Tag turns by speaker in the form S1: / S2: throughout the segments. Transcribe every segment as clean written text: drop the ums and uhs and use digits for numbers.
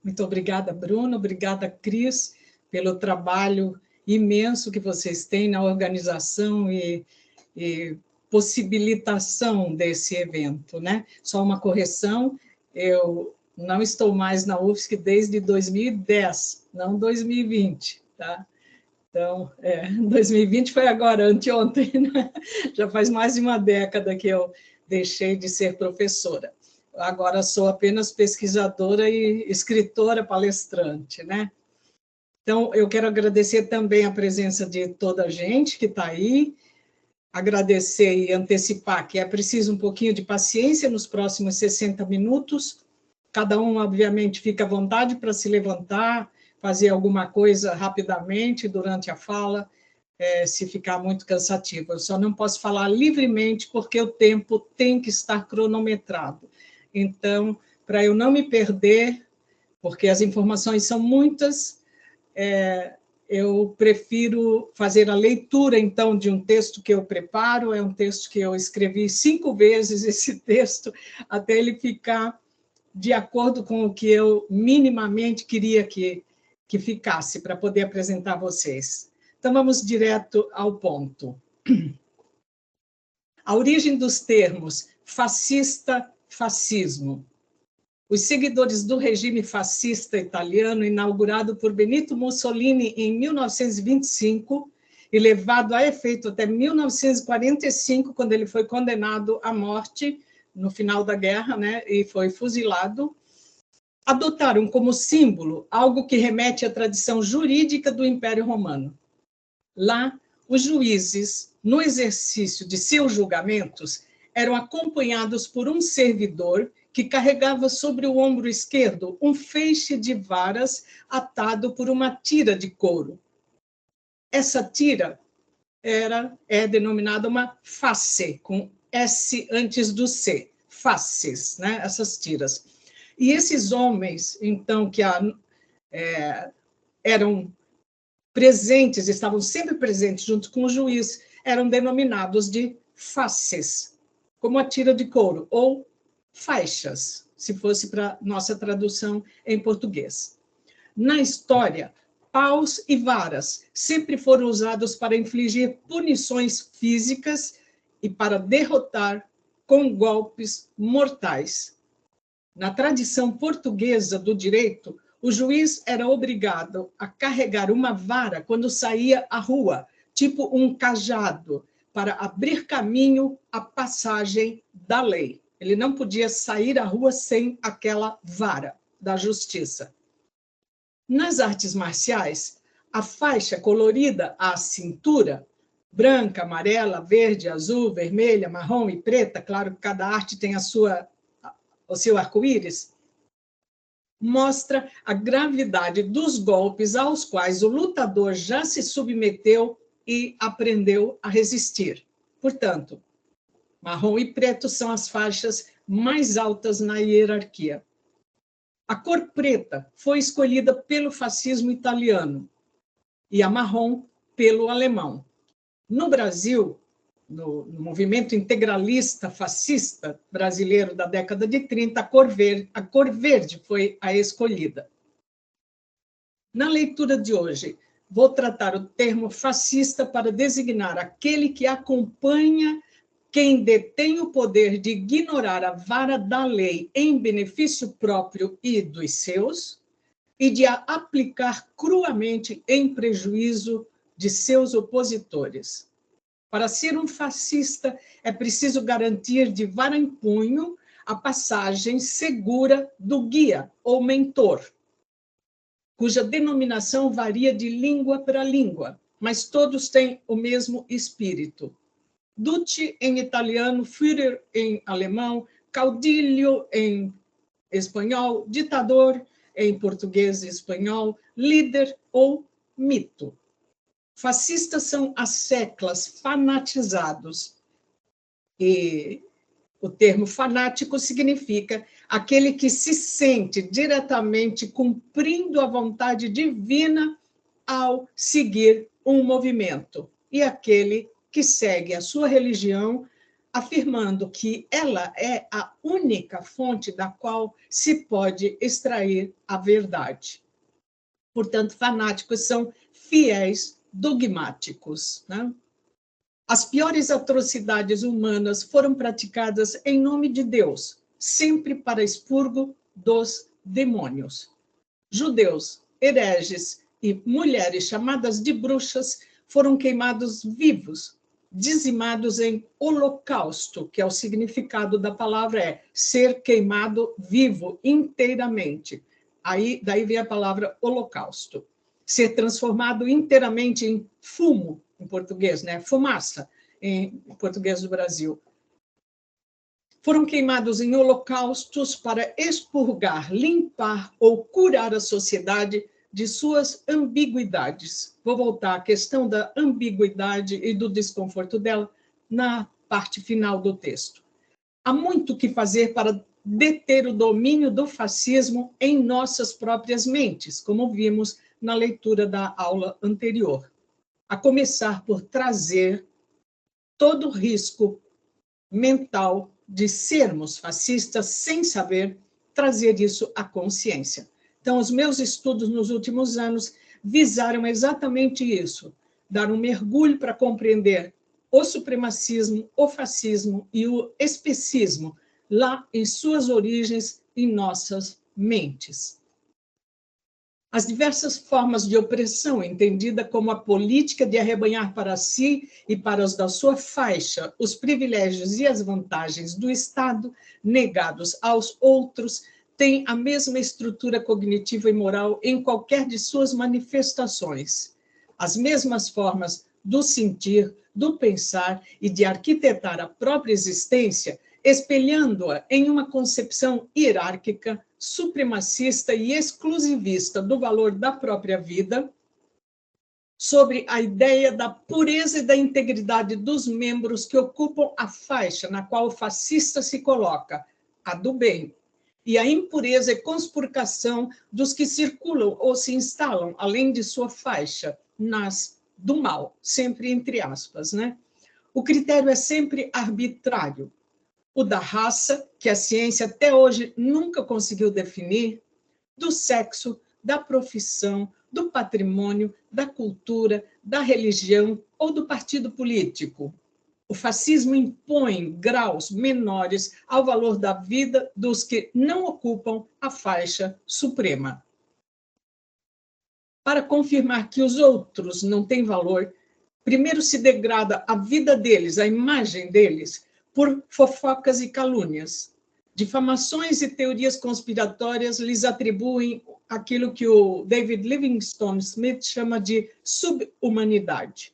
S1: Muito obrigada, Bruno, obrigada, Cris, pelo trabalho imenso que vocês têm na organização e possibilitação desse evento, né? Só uma correção, eu não estou mais na UFSC desde 2010, não 2020, tá? Então, 2020 foi agora, anteontem, né? Já faz mais de uma década que eu deixei de ser professora. Agora sou apenas pesquisadora e escritora palestrante, né? Então, eu quero agradecer também a presença de toda a gente que está aí, agradecer e antecipar que é preciso um pouquinho de paciência nos próximos 60 minutos, cada um, obviamente, fica à vontade para se levantar, fazer alguma coisa rapidamente durante a fala, se ficar muito cansativo. Eu só não posso falar livremente, porque o tempo tem que estar cronometrado. Então, para eu não me perder, porque as informações são muitas, eu prefiro fazer a leitura, então, de um texto que eu preparo, é um texto que eu escrevi 5 vezes, esse texto, até ele ficar de acordo com o que eu minimamente queria que ficasse, para poder apresentar a vocês. Então, vamos direto ao ponto. A origem dos termos fascista, fascismo. Os seguidores do regime fascista italiano, inaugurado por Benito Mussolini em 1925 e levado a efeito até 1945, quando ele foi condenado à morte no final da guerra, né, e foi fuzilado, adotaram como símbolo algo que remete à tradição jurídica do Império Romano. Lá, os juízes, no exercício de seus julgamentos, eram acompanhados por um servidor que carregava sobre o ombro esquerdo um feixe de varas atado por uma tira de couro. Essa tira é denominada uma face, com S antes do C, faces, né? Essas tiras. E esses homens, então, que eram presentes, estavam sempre presentes junto com o juiz, eram denominados de faces, como a tira de couro, ou faixas, se fosse para nossa tradução em português. Na história, paus e varas sempre foram usados para infligir punições físicas e para derrotar com golpes mortais. Na tradição portuguesa do direito, o juiz era obrigado a carregar uma vara quando saía à rua, tipo um cajado, para abrir caminho à passagem da lei. Ele não podia sair à rua sem aquela vara da justiça. Nas artes marciais, a faixa colorida à cintura, branca, amarela, verde, azul, vermelha, marrom e preta, claro que cada arte tem o seu arco-íris, mostra a gravidade dos golpes aos quais o lutador já se submeteu e aprendeu a resistir. Portanto, marrom e preto são as faixas mais altas na hierarquia. A cor preta foi escolhida pelo fascismo italiano e a marrom pelo alemão. No Brasil, no movimento integralista fascista brasileiro da década de 30, a cor verde foi a escolhida. Na leitura de hoje, vou tratar o termo fascista para designar aquele que acompanha quem detém o poder de ignorar a vara da lei em benefício próprio e dos seus, e de a aplicar cruamente em prejuízo de seus opositores. Para ser um fascista, é preciso garantir de vara em punho a passagem segura do guia ou mentor, cuja denominação varia de língua para língua, mas todos têm o mesmo espírito. Duce em italiano, Führer em alemão, caudilho em espanhol, ditador em português e espanhol, líder ou mito. Fascistas são as seclas fanatizados. E o termo fanático significa aquele que se sente diretamente cumprindo a vontade divina ao seguir um movimento. E aquele que segue a sua religião afirmando que ela é a única fonte da qual se pode extrair a verdade. Portanto, fanáticos são fiéis dogmáticos, né? As piores atrocidades humanas foram praticadas em nome de Deus, sempre para expurgo dos demônios. Judeus, hereges e mulheres chamadas de bruxas foram queimados vivos, dizimados em holocausto, que é o significado da palavra, é ser queimado vivo inteiramente. Daí vem a palavra holocausto. Ser transformado inteiramente em fumo, em português, né? Fumaça, em português do Brasil. Foram queimados em holocaustos para expurgar, limpar ou curar a sociedade de suas ambiguidades. Vou voltar à questão da ambiguidade e do desconforto dela na parte final do texto. Há muito o que fazer para deter o domínio do fascismo em nossas próprias mentes, como vimos na leitura da aula anterior. A começar por trazer todo o risco mental de sermos fascistas sem saber, trazer isso à consciência. Então, os meus estudos nos últimos anos visaram exatamente isso, dar um mergulho para compreender o supremacismo, o fascismo e o especismo lá em suas origens em nossas mentes. As diversas formas de opressão, entendida como a política de arrebanhar para si e para os da sua faixa os privilégios e as vantagens do Estado negados aos outros, têm a mesma estrutura cognitiva e moral em qualquer de suas manifestações. As mesmas formas do sentir, do pensar e de arquitetar a própria existência, espelhando-a em uma concepção hierárquica, supremacista e exclusivista do valor da própria vida, sobre a ideia da pureza e da integridade dos membros que ocupam a faixa na qual o fascista se coloca, a do bem, e a impureza e conspurcação dos que circulam ou se instalam além de sua faixa, nas do mal, sempre entre aspas, né? O critério é sempre arbitrário. O da raça, que a ciência até hoje nunca conseguiu definir, do sexo, da profissão, do patrimônio, da cultura, da religião ou do partido político. O fascismo impõe graus menores ao valor da vida dos que não ocupam a faixa suprema. Para confirmar que os outros não têm valor, primeiro se degrada a vida deles, a imagem deles, por fofocas e calúnias. Difamações e teorias conspiratórias lhes atribuem aquilo que o David Livingstone Smith chama de subhumanidade.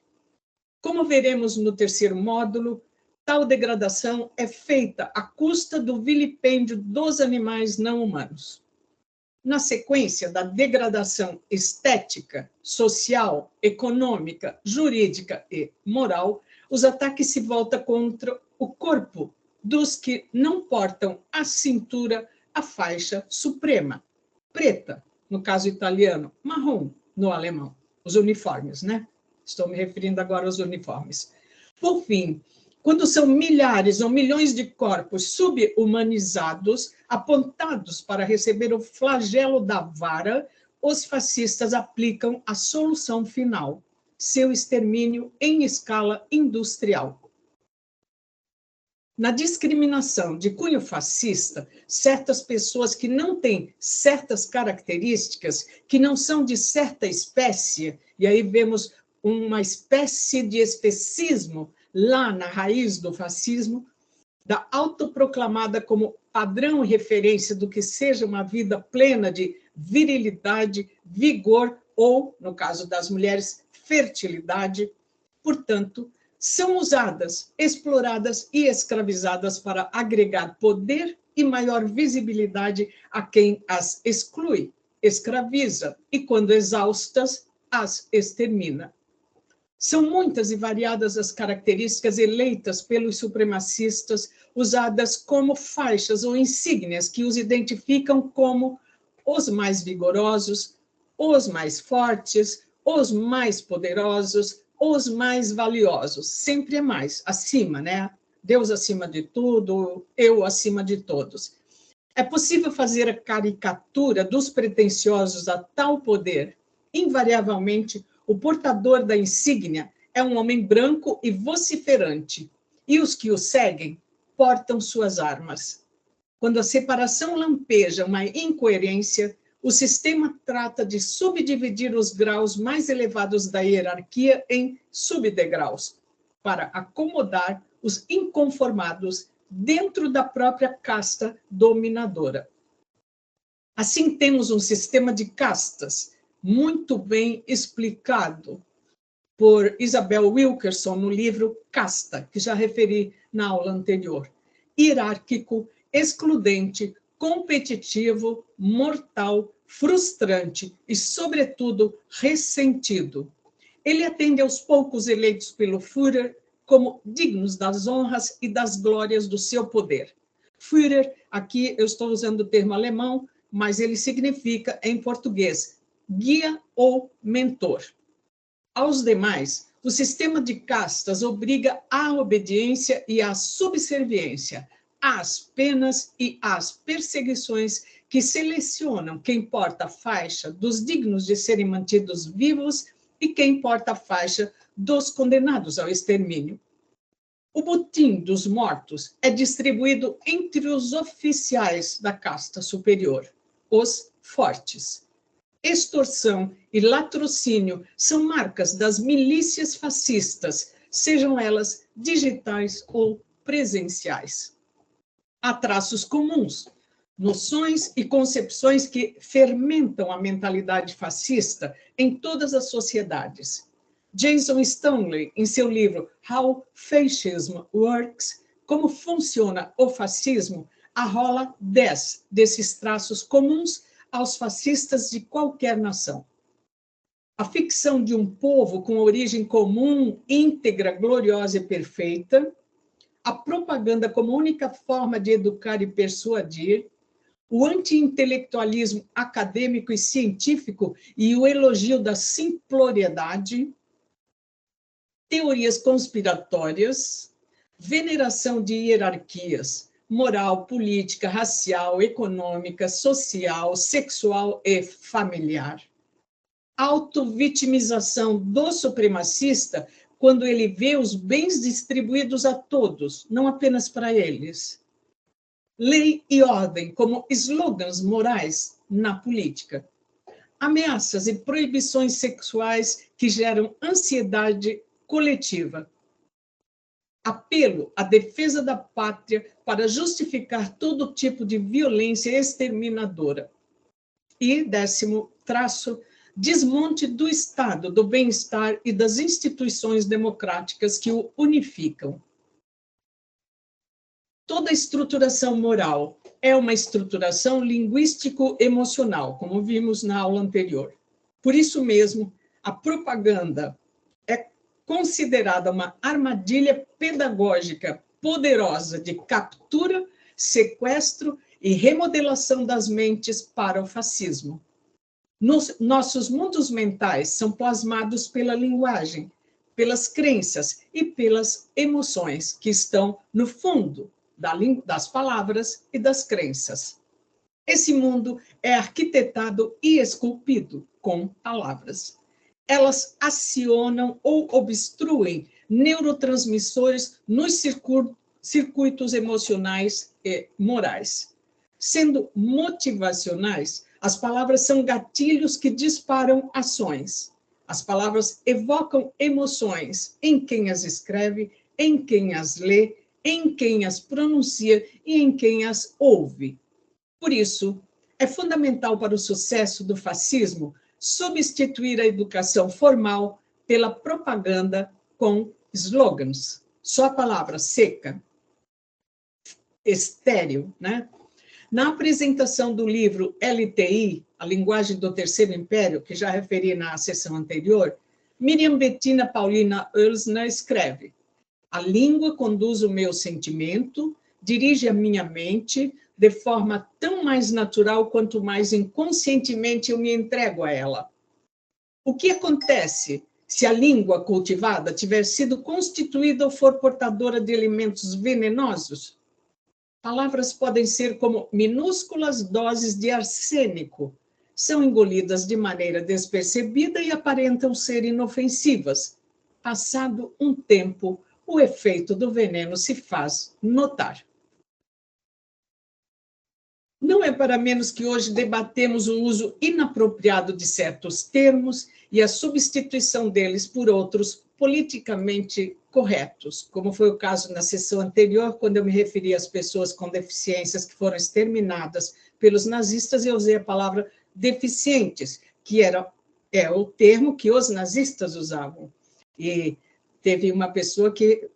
S1: Como veremos no terceiro módulo, tal degradação é feita à custa do vilipêndio dos animais não humanos. Na sequência da degradação estética, social, econômica, jurídica e moral, os ataques se voltam contra o corpo dos que não portam à cintura a faixa suprema, preta, no caso italiano, marrom, no alemão, os uniformes, né? Estou me referindo agora aos uniformes. Por fim, quando são milhares ou milhões de corpos subhumanizados, apontados para receber o flagelo da vara, os fascistas aplicam a solução final, seu extermínio em escala industrial. Na discriminação de cunho fascista, certas pessoas que não têm certas características, que não são de certa espécie, e aí vemos uma espécie de especismo lá na raiz do fascismo, da autoproclamada como padrão e referência do que seja uma vida plena de virilidade, vigor ou, no caso das mulheres, fertilidade, portanto, são usadas, exploradas e escravizadas para agregar poder e maior visibilidade a quem as exclui, escraviza e, quando exaustas, as extermina. São muitas e variadas as características eleitas pelos supremacistas, usadas como faixas ou insígnias que os identificam como os mais vigorosos, os mais fortes, os mais poderosos, os mais valiosos. Sempre é mais, acima, né? Deus acima de tudo, eu acima de todos. É possível fazer a caricatura dos pretensiosos a tal poder. Invariavelmente, o portador da insígnia é um homem branco e vociferante, e os que o seguem portam suas armas. Quando a separação lampeja uma incoerência, o sistema trata de subdividir os graus mais elevados da hierarquia em subdegraus, para acomodar os inconformados dentro da própria casta dominadora. Assim, temos um sistema de castas muito bem explicado por Isabel Wilkerson no livro Casta, que já referi na aula anterior. Hierárquico, excludente, competitivo, mortal, frustrante e, sobretudo, ressentido. Ele atende aos poucos eleitos pelo Führer como dignos das honras e das glórias do seu poder. Führer, aqui eu estou usando o termo alemão, mas ele significa, em português, guia ou mentor. Aos demais, o sistema de castas obriga à obediência e à subserviência, às penas e às perseguições que selecionam quem porta a faixa dos dignos de serem mantidos vivos e quem porta a faixa dos condenados ao extermínio. O botim dos mortos é distribuído entre os oficiais da casta superior, os fortes. Extorsão e latrocínio são marcas das milícias fascistas, sejam elas digitais ou presenciais. Há traços comuns, noções e concepções que fermentam a mentalidade fascista em todas as sociedades. Jason Stanley, em seu livro How Fascism Works, Como Funciona o Fascismo, arrola 10 desses traços comuns aos fascistas de qualquer nação. A ficção de um povo com origem comum, íntegra, gloriosa e perfeita, a propaganda como única forma de educar e persuadir, o anti-intelectualismo acadêmico e científico e o elogio da simploriedade, teorias conspiratórias, veneração de hierarquias, moral, política, racial, econômica, social, sexual e familiar. Autovitimização do supremacista quando ele vê os bens distribuídos a todos, não apenas para eles. Lei e ordem como slogans morais na política. Ameaças e proibições sexuais que geram ansiedade coletiva. Apelo à defesa da pátria para justificar todo tipo de violência exterminadora. E, 10º traço, desmonte do Estado, do bem-estar e das instituições democráticas que o unificam. Toda estruturação moral é uma estruturação linguístico-emocional, como vimos na aula anterior. Por isso mesmo, a propaganda é considerada uma armadilha pedagógica poderosa de captura, sequestro e remodelação das mentes para o fascismo. Nossos mundos mentais são plasmados pela linguagem, pelas crenças e pelas emoções que estão no fundo das palavras e das crenças. Esse mundo é arquitetado e esculpido com palavras. Elas acionam ou obstruem neurotransmissores nos circuitos emocionais e morais. Sendo motivacionais, as palavras são gatilhos que disparam ações. As palavras evocam emoções em quem as escreve, em quem as lê, em quem as pronuncia e em quem as ouve. Por isso, é fundamental para o sucesso do fascismo substituir a educação formal pela propaganda com slogans. Só a palavra seca, estéril, né? Na apresentação do livro LTI, A Linguagem do Terceiro Império, que já referi na sessão anterior, Miriam Bettina Paulina Oelsner escreve: a língua conduz o meu sentimento, dirige a minha mente de forma tão mais natural quanto mais inconscientemente eu me entrego a ela. O que acontece Se a língua cultivada tiver sido constituída ou for portadora de elementos venenosos, palavras podem ser como minúsculas doses de arsênico, são engolidas de maneira despercebida e aparentam ser inofensivas. Passado um tempo, o efeito do veneno se faz notar. Não é para menos que hoje debatemos o uso inapropriado de certos termos e a substituição deles por outros politicamente corretos, como foi o caso na sessão anterior, quando eu me referi às pessoas com deficiências que foram exterminadas pelos nazistas, eu usei a palavra deficientes, que é o termo que os nazistas usavam. E teve uma pessoa que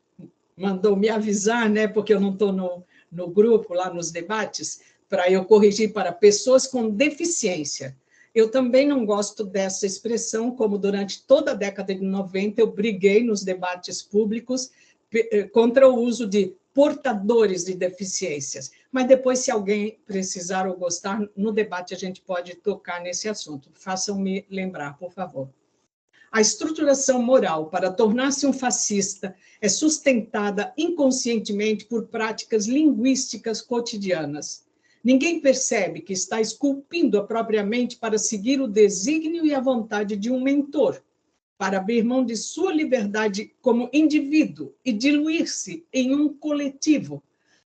S1: mandou me avisar, né, porque eu não estou no grupo, lá nos debates, para eu corrigir para pessoas com deficiência. Eu também não gosto dessa expressão, como durante toda a década de 90 eu briguei nos debates públicos contra o uso de portadores de deficiências. Mas depois, se alguém precisar ou gostar, no debate a gente pode tocar nesse assunto. Façam-me lembrar, por favor. A estruturação moral para tornar-se um fascista é sustentada inconscientemente por práticas linguísticas cotidianas. Ninguém percebe que está esculpindo a própria mente para seguir o desígnio e a vontade de um mentor, para abrir mão de sua liberdade como indivíduo e diluir-se em um coletivo,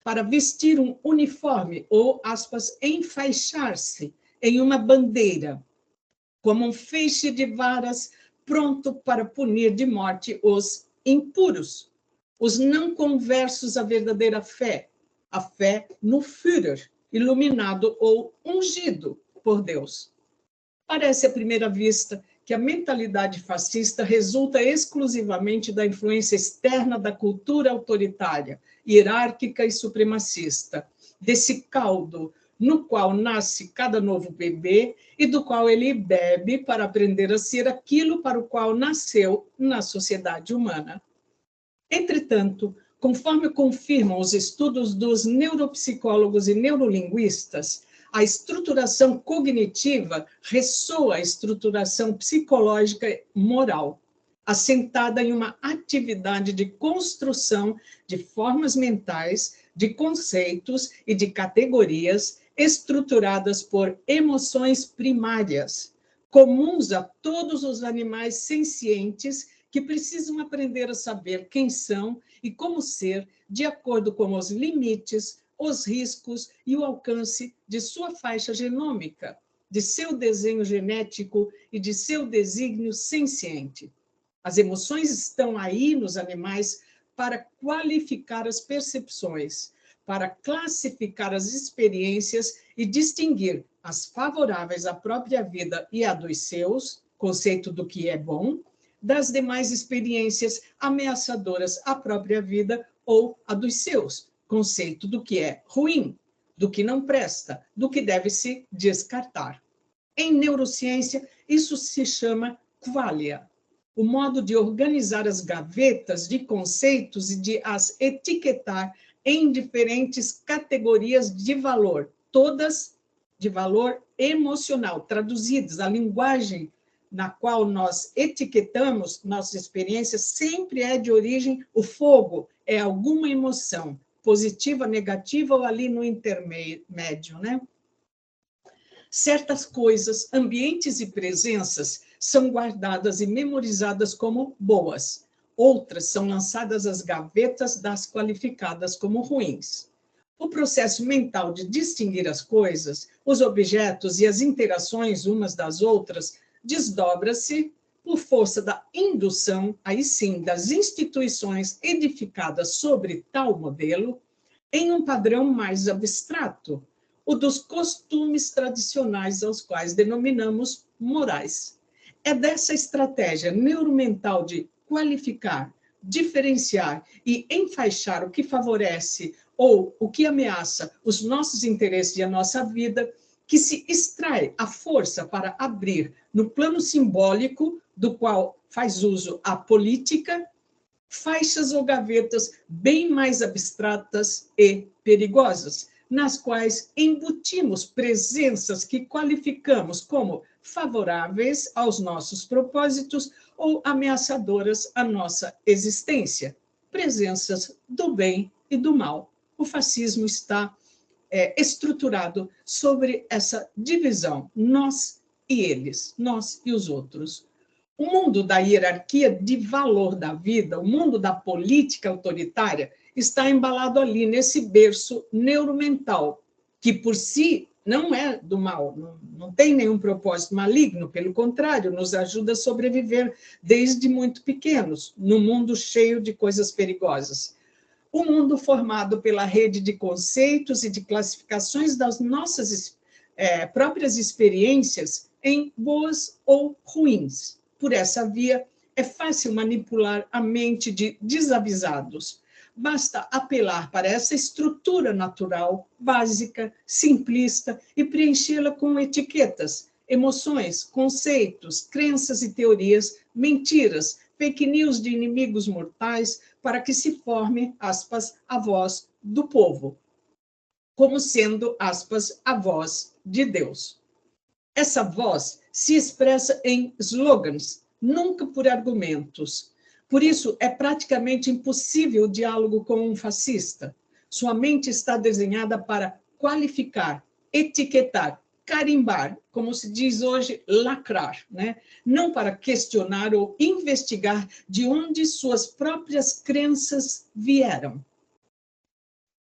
S1: para vestir um uniforme ou, aspas, enfaixar-se em uma bandeira, como um feixe de varas pronto para punir de morte os impuros, os não conversos à verdadeira fé, a fé no Führer, iluminado ou ungido por Deus. Parece à primeira vista que a mentalidade fascista resulta exclusivamente da influência externa da cultura autoritária, hierárquica e supremacista, desse caldo no qual nasce cada novo bebê e do qual ele bebe para aprender a ser aquilo para o qual nasceu na sociedade humana. Entretanto, conforme confirmam os estudos dos neuropsicólogos e neurolinguistas, a estruturação cognitiva ressoa a estruturação psicológica moral, assentada em uma atividade de construção de formas mentais, de conceitos e de categorias estruturadas por emoções primárias, comuns a todos os animais sencientes que precisam aprender a saber quem são e como ser, de acordo com os limites, os riscos e o alcance de sua faixa genômica, de seu desenho genético e de seu desígnio senciente. As emoções estão aí nos animais para qualificar as percepções, para classificar as experiências e distinguir as favoráveis à própria vida e à dos seus, conceito do que é bom, das demais experiências ameaçadoras à própria vida ou à dos seus, conceito do que é ruim, do que não presta, do que deve se descartar. Em neurociência, isso se chama qualia, o modo de organizar as gavetas de conceitos e de as etiquetar em diferentes categorias de valor, todas de valor emocional, traduzidas. A linguagem na qual nós etiquetamos nossas experiências sempre é de origem, o fogo é alguma emoção, positiva, negativa ou ali no intermédio, né? Certas coisas, ambientes e presenças são guardadas e memorizadas como boas. Outras são lançadas às gavetas das qualificadas como ruins. O processo mental de distinguir as coisas, os objetos e as interações umas das outras desdobra-se por força da indução, aí sim, das instituições edificadas sobre tal modelo, em um padrão mais abstrato, o dos costumes tradicionais aos quais denominamos morais. É dessa estratégia neuromental de qualificar, diferenciar e enfaixar o que favorece ou o que ameaça os nossos interesses e a nossa vida que se extrai a força para abrir, no plano simbólico, do qual faz uso a política, faixas ou gavetas bem mais abstratas e perigosas, nas quais embutimos presenças que qualificamos como favoráveis aos nossos propósitos ou ameaçadoras à nossa existência, presenças do bem e do mal. O fascismo está estruturado sobre essa divisão, nós e eles, nós e os outros. O mundo da hierarquia de valor da vida, o mundo da política autoritária, está embalado ali nesse berço neuromental, que por si não é do mal, não tem nenhum propósito maligno, pelo contrário, nos ajuda a sobreviver desde muito pequenos, num mundo cheio de coisas perigosas. O mundo formado pela rede de conceitos e de classificações das nossas próprias experiências em boas ou ruins. Por essa via, é fácil manipular a mente de desavisados. Basta apelar para essa estrutura natural, básica, simplista e preenchê-la com etiquetas, emoções, conceitos, crenças e teorias, mentiras, fake news de inimigos mortais, para que se forme, aspas, a voz do povo, como sendo, aspas, a voz de Deus. Essa voz se expressa em slogans, nunca por argumentos. Por isso, é praticamente impossível o diálogo com um fascista. Sua mente está desenhada para qualificar, etiquetar, carimbar, como se diz hoje, lacrar, né? Não para questionar ou investigar de onde suas próprias crenças vieram.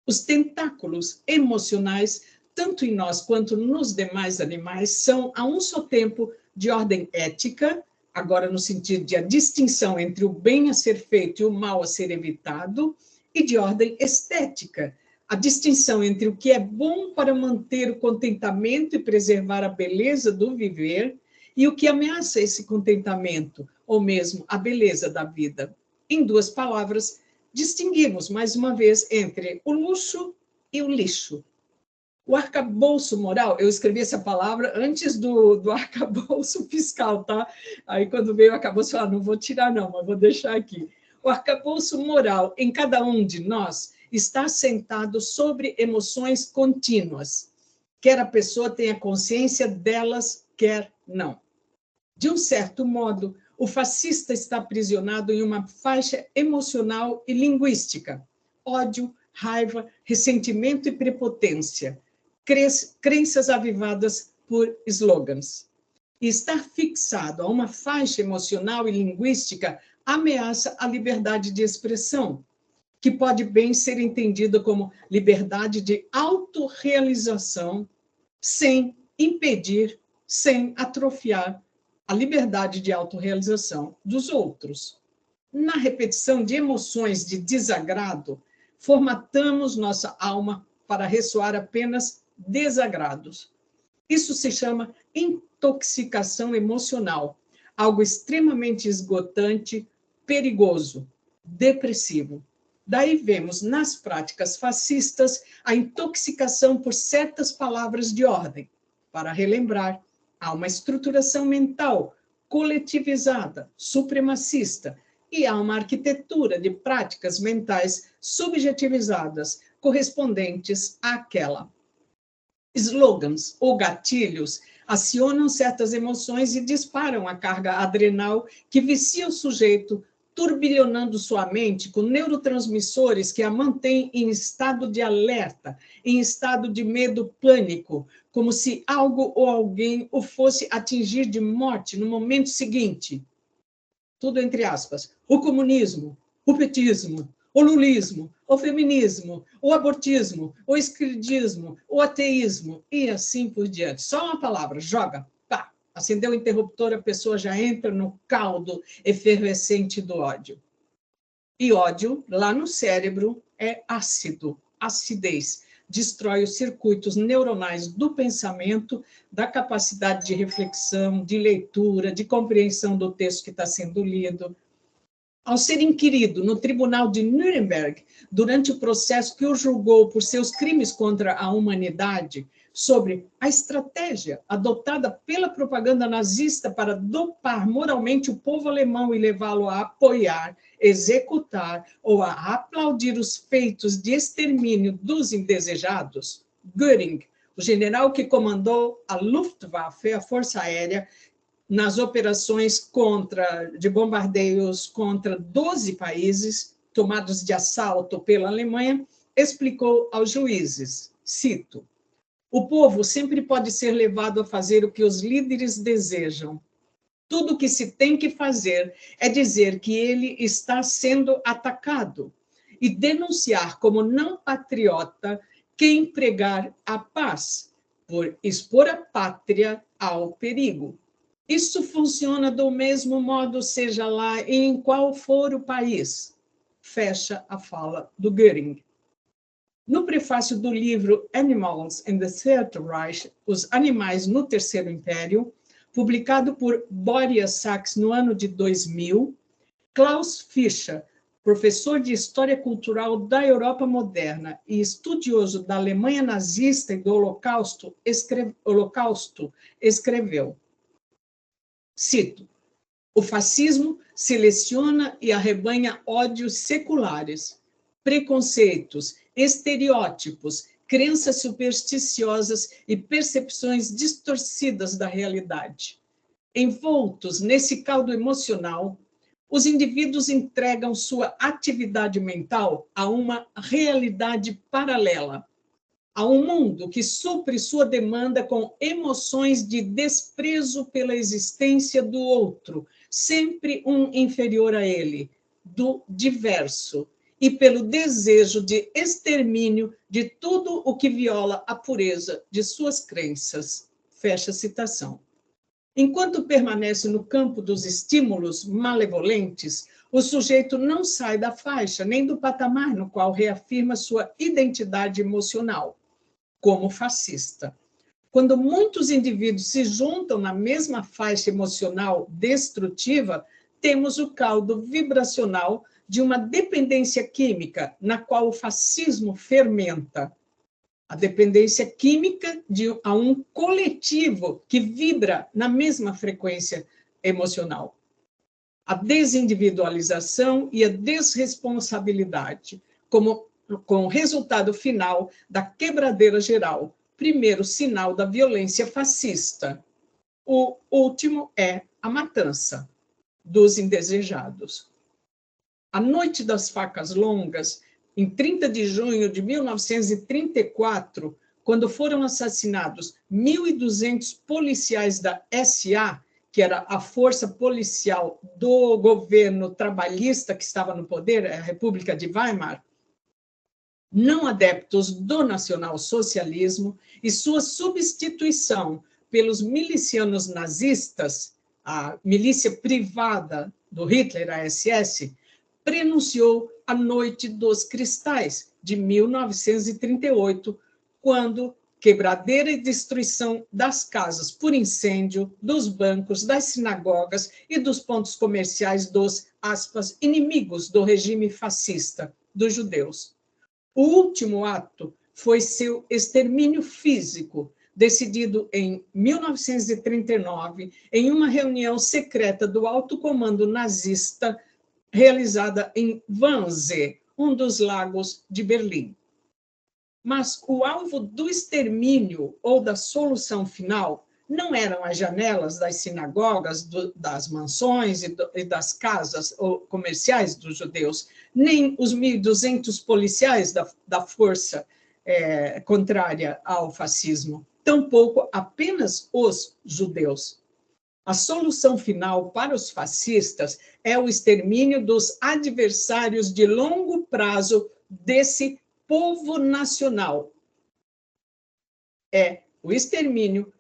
S1: Os tentáculos emocionais, tanto em nós quanto nos demais animais, são, a um só tempo, de ordem ética, agora no sentido de a distinção entre o bem a ser feito e o mal a ser evitado, e de ordem estética, a distinção entre o que é bom para manter o contentamento e preservar a beleza do viver e o que ameaça esse contentamento, ou mesmo a beleza da vida. Em duas palavras, distinguimos, mais uma vez, entre o luxo e o lixo. O arcabouço moral, eu escrevi essa palavra antes do arcabouço fiscal, tá? Aí, quando veio o arcabouço, eu falei, não vou tirar não, mas vou deixar aqui. O arcabouço moral em cada um de nós está assentado sobre emoções contínuas, quer a pessoa tenha consciência delas, quer não. De um certo modo, o fascista está aprisionado em uma faixa emocional e linguística, ódio, raiva, ressentimento e prepotência, crenças avivadas por slogans. E estar fixado a uma faixa emocional e linguística ameaça a liberdade de expressão, que pode bem ser entendida como liberdade de autorrealização, sem impedir, sem atrofiar a liberdade de autorrealização dos outros. Na repetição de emoções de desagrado, formatamos nossa alma para ressoar apenas desagrados. Isso se chama intoxicação emocional, algo extremamente esgotante, perigoso, depressivo. Daí vemos nas práticas fascistas a intoxicação por certas palavras de ordem. Para relembrar, há uma estruturação mental coletivizada, supremacista, e há uma arquitetura de práticas mentais subjetivizadas, correspondentes àquela. Slogans ou gatilhos acionam certas emoções e disparam a carga adrenal que vicia o sujeito, turbilhonando sua mente com neurotransmissores que a mantêm em estado de alerta, em estado de medo pânico, como se algo ou alguém o fosse atingir de morte no momento seguinte. Tudo entre aspas. O comunismo, o petismo, o lulismo, o feminismo, o abortismo, o esquerdismo, o ateísmo, e assim por diante. Só uma palavra, joga, pá, acendeu o interruptor, a pessoa já entra no caldo efervescente do ódio. E ódio, lá no cérebro, é ácido, acidez, destrói os circuitos neuronais do pensamento, da capacidade de reflexão, de leitura, de compreensão do texto que está sendo lido. Ao ser inquirido no tribunal de Nuremberg, durante o processo que o julgou por seus crimes contra a humanidade, sobre a estratégia adotada pela propaganda nazista para dopar moralmente o povo alemão e levá-lo a apoiar, executar ou a aplaudir os feitos de extermínio dos indesejados, Göring, o general que comandou a Luftwaffe, a Força Aérea, nas operações de bombardeios contra 12 países tomados de assalto pela Alemanha, explicou aos juízes, cito, o povo sempre pode ser levado a fazer o que os líderes desejam. Tudo o que se tem que fazer é dizer que ele está sendo atacado e denunciar como não patriota quem pregar a paz, por expor a pátria ao perigo. Isso funciona do mesmo modo, seja lá em qual for o país. Fecha a fala do Göring. No prefácio do livro Animals in the Third Reich, Os Animais no Terceiro Império, publicado por Boria Sachs no ano de 2000, Klaus Fischer, professor de História Cultural da Europa Moderna e estudioso da Alemanha nazista e do Holocausto, escreveu, cito, o fascismo seleciona e arrebanha ódios seculares, preconceitos, estereótipos, crenças supersticiosas e percepções distorcidas da realidade. Envoltos nesse caldo emocional, os indivíduos entregam sua atividade mental a uma realidade paralela, a um mundo que supre sua demanda com emoções de desprezo pela existência do outro, sempre um inferior a ele, do diverso, e pelo desejo de extermínio de tudo o que viola a pureza de suas crenças. Fecha a citação. Enquanto permanece no campo dos estímulos malevolentes, o sujeito não sai da faixa nem do patamar no qual reafirma sua identidade emocional, como fascista. Quando muitos indivíduos se juntam na mesma faixa emocional destrutiva, temos o caldo vibracional de uma dependência química na qual o fascismo fermenta. A dependência química a um coletivo que vibra na mesma frequência emocional. A desindividualização e a desresponsabilidade, com o resultado final da quebradeira geral, primeiro sinal da violência fascista. O último é a matança dos indesejados. A Noite das Facas Longas, em 30 de junho de 1934, quando foram assassinados 1.200 policiais da SA, que era a força policial do governo trabalhista que estava no poder, a República de Weimar, não adeptos do nacionalsocialismo, e sua substituição pelos milicianos nazistas, a milícia privada do Hitler, a SS, prenunciou a Noite dos Cristais, de 1938, quando quebradeira e destruição das casas por incêndio, dos bancos, das sinagogas e dos pontos comerciais dos, aspas, inimigos do regime fascista, dos judeus. O último ato foi seu extermínio físico, decidido em 1939, em uma reunião secreta do alto comando nazista, realizada em Wannsee, um dos lagos de Berlim. Mas o alvo do extermínio ou da solução final não eram as janelas das sinagogas, das mansões e das casas comerciais dos judeus, nem os 1.200 policiais da força contrária ao fascismo, tampouco apenas os judeus. A solução final para os fascistas é o extermínio dos adversários de longo prazo desse povo nacional. É o extermínio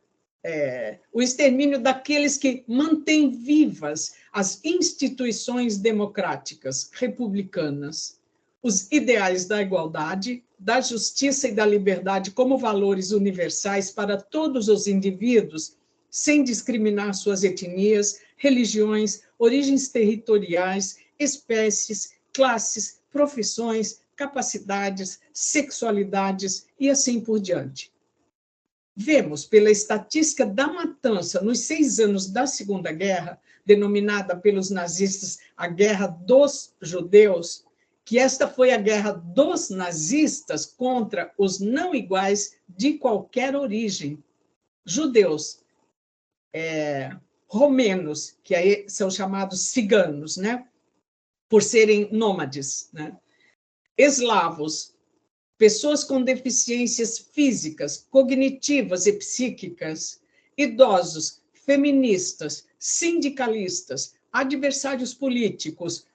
S1: daqueles que mantêm vivas as instituições democráticas, republicanas, os ideais da igualdade, da justiça e da liberdade como valores universais para todos os indivíduos, sem discriminar suas etnias, religiões, origens territoriais, espécies, classes, profissões, capacidades, sexualidades e assim por diante. Vemos, pela estatística da matança nos 6 anos da Segunda Guerra, denominada pelos nazistas a Guerra dos Judeus, que esta foi a guerra dos nazistas contra os não iguais de qualquer origem. Judeus, romenos, que aí são chamados ciganos, né? Por serem nômades, né? Eslavos, pessoas com deficiências físicas, cognitivas e psíquicas, idosos, feministas, sindicalistas, adversários políticos,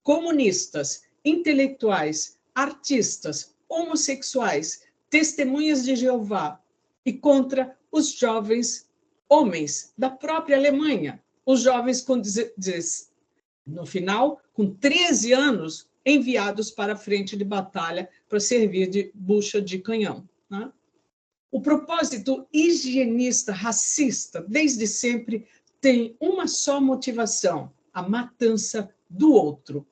S1: comunistas, intelectuais, artistas, homossexuais, testemunhas de Jeová e contra os jovens homens da própria Alemanha, os jovens no final, com 13 anos, enviados para a frente de batalha para servir de bucha de canhão, né? O propósito higienista racista, desde sempre, tem uma só motivação: a matança do outro.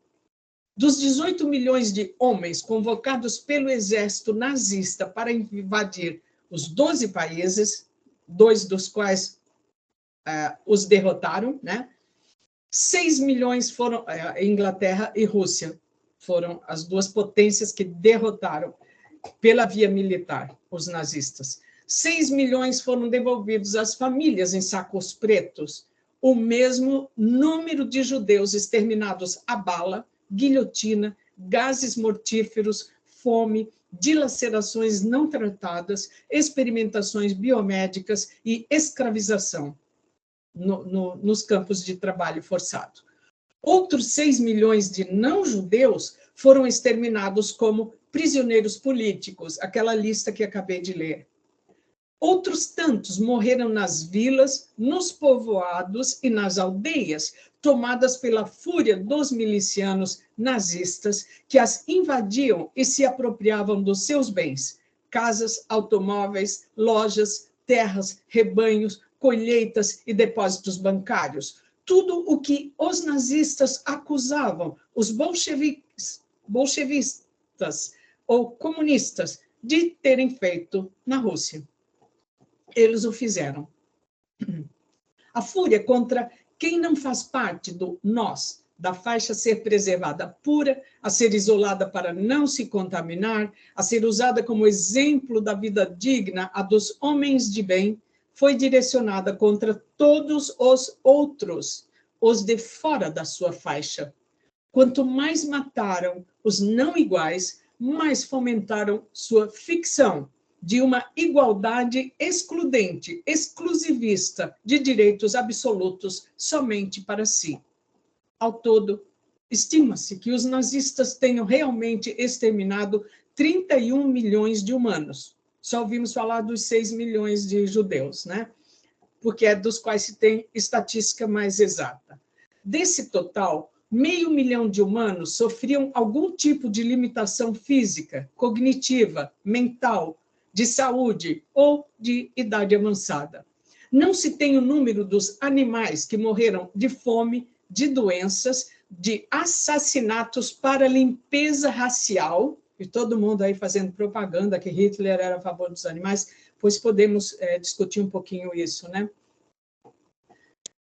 S1: Dos 18 milhões de homens convocados pelo exército nazista para invadir os 12 países, 2 dos quais os derrotaram, né? 6 milhões foram Inglaterra e Rússia, foram as duas potências que derrotaram pela via militar os nazistas. 6 milhões foram devolvidos às famílias em sacos pretos, o mesmo número de judeus exterminados a bala, guilhotina, gases mortíferos, fome, dilacerações não tratadas, experimentações biomédicas e escravização nos campos de trabalho forçado. Outros 6 milhões de não-judeus foram exterminados como prisioneiros políticos, aquela lista que acabei de ler. Outros tantos morreram nas vilas, nos povoados e nas aldeias, tomadas pela fúria dos milicianos nazistas que as invadiam e se apropriavam dos seus bens: casas, automóveis, lojas, terras, rebanhos, colheitas e depósitos bancários. Tudo o que os nazistas acusavam os bolchevistas ou comunistas de terem feito na Rússia. Eles o fizeram. A fúria contra quem não faz parte do nós, da faixa ser preservada pura, a ser isolada para não se contaminar, a ser usada como exemplo da vida digna, a dos homens de bem, foi direcionada contra todos os outros, os de fora da sua faixa. Quanto mais mataram os não iguais, mais fomentaram sua ficção de uma igualdade excludente, exclusivista, de direitos absolutos somente para si. Ao todo, estima-se que os nazistas tenham realmente exterminado 31 milhões de humanos. Só ouvimos falar dos 6 milhões de judeus, né? Porque é dos quais se tem estatística mais exata. Desse total, 500 mil de humanos sofriam algum tipo de limitação física, cognitiva, mental, de saúde ou de idade avançada. Não se tem o número dos animais que morreram de fome, de doenças, de assassinatos para limpeza racial, e todo mundo aí fazendo propaganda que Hitler era a favor dos animais, pois podemos discutir um pouquinho isso, né?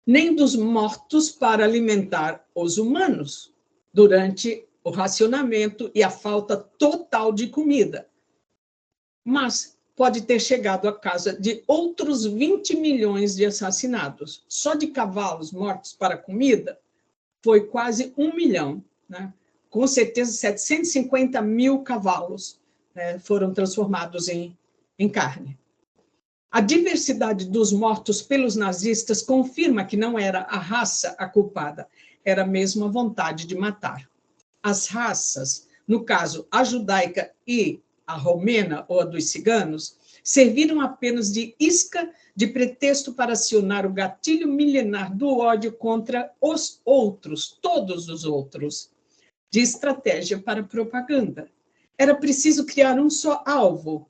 S1: Nem dos mortos para alimentar os humanos durante o racionamento e a falta total de comida. Mas pode ter chegado à casa de outros 20 milhões de assassinados. Só de cavalos mortos para comida foi quase 1 milhão, né? Com certeza 750 mil cavalos, né, foram transformados em carne. A diversidade dos mortos pelos nazistas confirma que não era a raça a culpada, era mesmo a vontade de matar. As raças, no caso a judaica e a romena ou a dos ciganos, serviram apenas de isca, de pretexto para acionar o gatilho milenar do ódio contra os outros, todos os outros, de estratégia para propaganda. Era preciso criar um só alvo,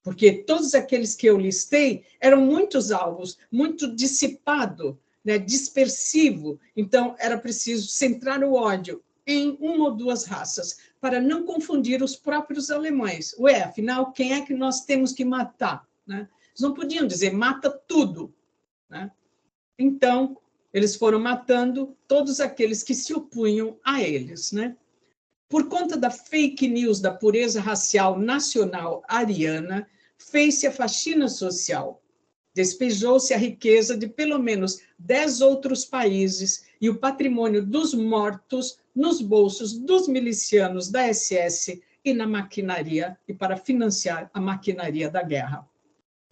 S1: porque todos aqueles que eu listei eram muitos alvos, muito dissipado, né, dispersivo. Então, era preciso centrar o ódio em uma ou duas raças, para não confundir os próprios alemães. Ué, afinal, quem é que nós temos que matar? Né? Eles não podiam dizer, mata tudo. Né? Então, eles foram matando todos aqueles que se opunham a eles. Né? Por conta da fake news da pureza racial nacional ariana, fez-se a faxina social. Despejou-se a riqueza de pelo menos 10 outros países e o patrimônio dos mortos nos bolsos dos milicianos da SS e na maquinaria e para financiar a maquinaria da guerra.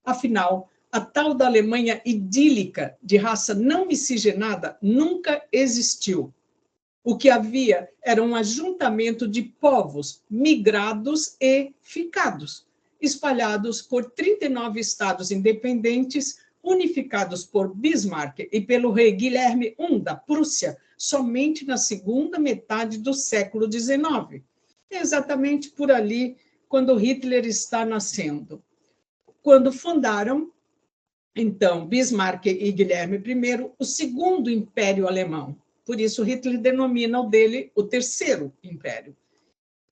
S1: Afinal, a tal da Alemanha idílica de raça não miscigenada nunca existiu. O que havia era um ajuntamento de povos migrados e ficados, espalhados por 39 estados independentes, unificados por Bismarck e pelo rei Guilherme I da Prússia, somente na segunda metade do século XIX. Exatamente por ali, quando Hitler está nascendo. Quando fundaram, então, Bismarck e Guilherme I, o segundo Império Alemão. Por isso, Hitler denomina o dele o Terceiro Império.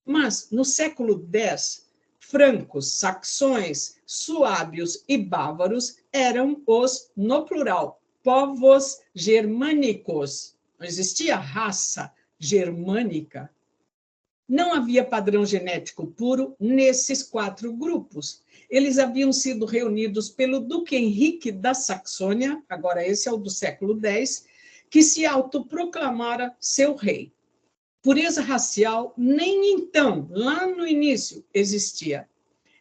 S1: Mas, no século X, francos, saxões, suábios e bávaros eram os, no plural, povos germânicos. Não existia raça germânica. Não havia padrão genético puro nesses 4 grupos. Eles haviam sido reunidos pelo Duque Henrique da Saxônia, agora esse é o do século X, que se autoproclamara seu rei. Pureza racial nem então, lá no início, existia.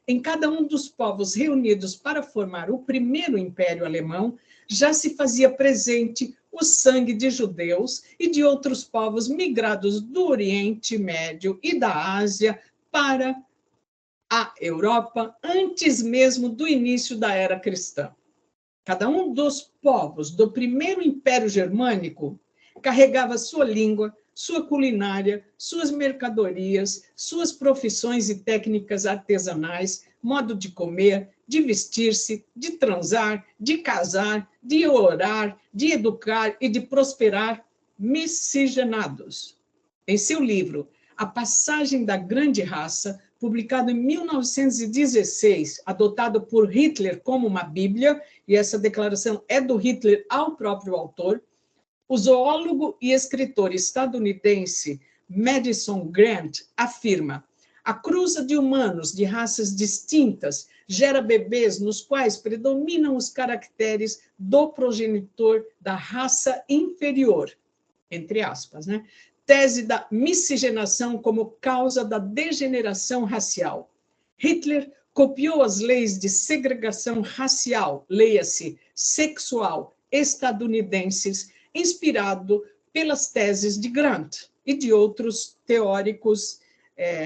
S1: Em cada um dos povos reunidos para formar o primeiro Império Alemão, já se fazia presente o sangue de judeus e de outros povos migrados do Oriente Médio e da Ásia para a Europa, antes mesmo do início da era cristã. Cada um dos povos do primeiro Império Germânico carregava sua língua, sua culinária, suas mercadorias, suas profissões e técnicas artesanais, modo de comer, de vestir-se, de transar, de casar, de orar, de educar e de prosperar, miscigenados. Em seu livro, A Passagem da Grande Raça, publicado em 1916, adotado por Hitler como uma bíblia, e essa declaração é do Hitler ao próprio autor, o zoólogo e escritor estadunidense Madison Grant afirma: a cruza de humanos de raças distintas gera bebês nos quais predominam os caracteres do progenitor da raça inferior, entre aspas, né? Tese da miscigenação como causa da degeneração racial. Hitler copiou as leis de segregação racial, leia-se sexual, estadunidenses, inspirado pelas teses de Grant e de outros teóricos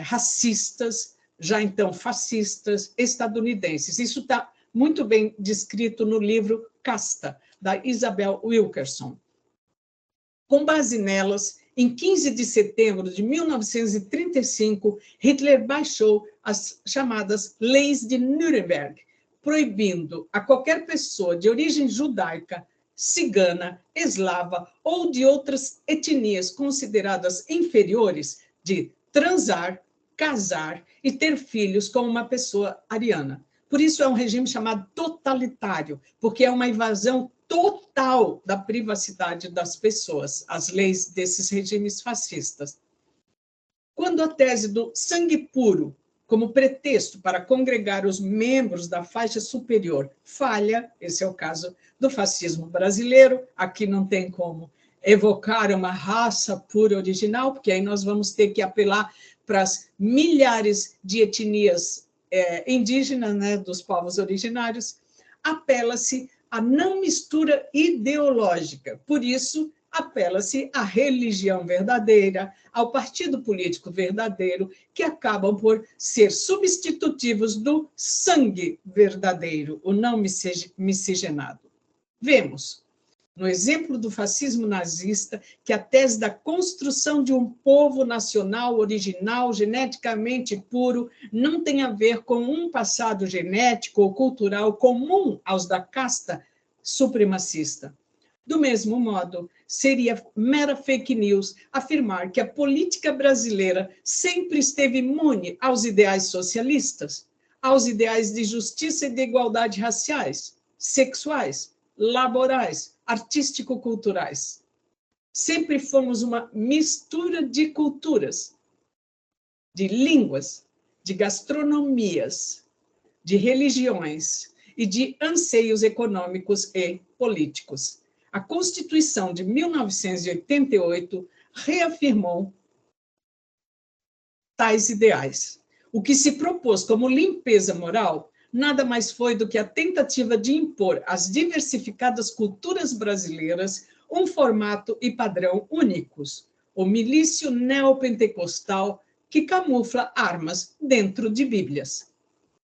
S1: racistas, já então fascistas, estadunidenses. Isso está muito bem descrito no livro Casta, da Isabel Wilkerson. Com base nelas, em 15 de setembro de 1935, Hitler baixou as chamadas Leis de Nuremberg, proibindo a qualquer pessoa de origem judaica, cigana, eslava ou de outras etnias consideradas inferiores de transar, casar e ter filhos com uma pessoa ariana. Por isso é um regime chamado totalitário, porque é uma invasão total da privacidade das pessoas, as leis desses regimes fascistas. Quando a tese do sangue puro, como pretexto para congregar os membros da faixa superior, falha, esse é o caso do fascismo brasileiro, aqui não tem como evocar uma raça pura original, porque aí nós vamos ter que apelar para as milhares de etnias indígenas, né, dos povos originários, apela-se à não mistura ideológica. Por isso, apela-se à religião verdadeira, ao partido político verdadeiro, que acabam por ser substitutivos do sangue verdadeiro, o não miscigenado. Vemos, no exemplo do fascismo nazista, que a tese da construção de um povo nacional original, geneticamente puro, não tem a ver com um passado genético ou cultural comum aos da casta supremacista. Do mesmo modo, seria mera fake news afirmar que a política brasileira sempre esteve imune aos ideais socialistas, aos ideais de justiça e de igualdade raciais, sexuais, laborais, artístico-culturais. Sempre fomos uma mistura de culturas. de línguas, de gastronomias, de religiões e de anseios econômicos e políticos. A Constituição de 1988 reafirmou tais ideais. O que se propôs como limpeza moral nada mais foi do que a tentativa de impor às diversificadas culturas brasileiras um formato e padrão únicos, o milício neopentecostal que camufla armas dentro de bíblias.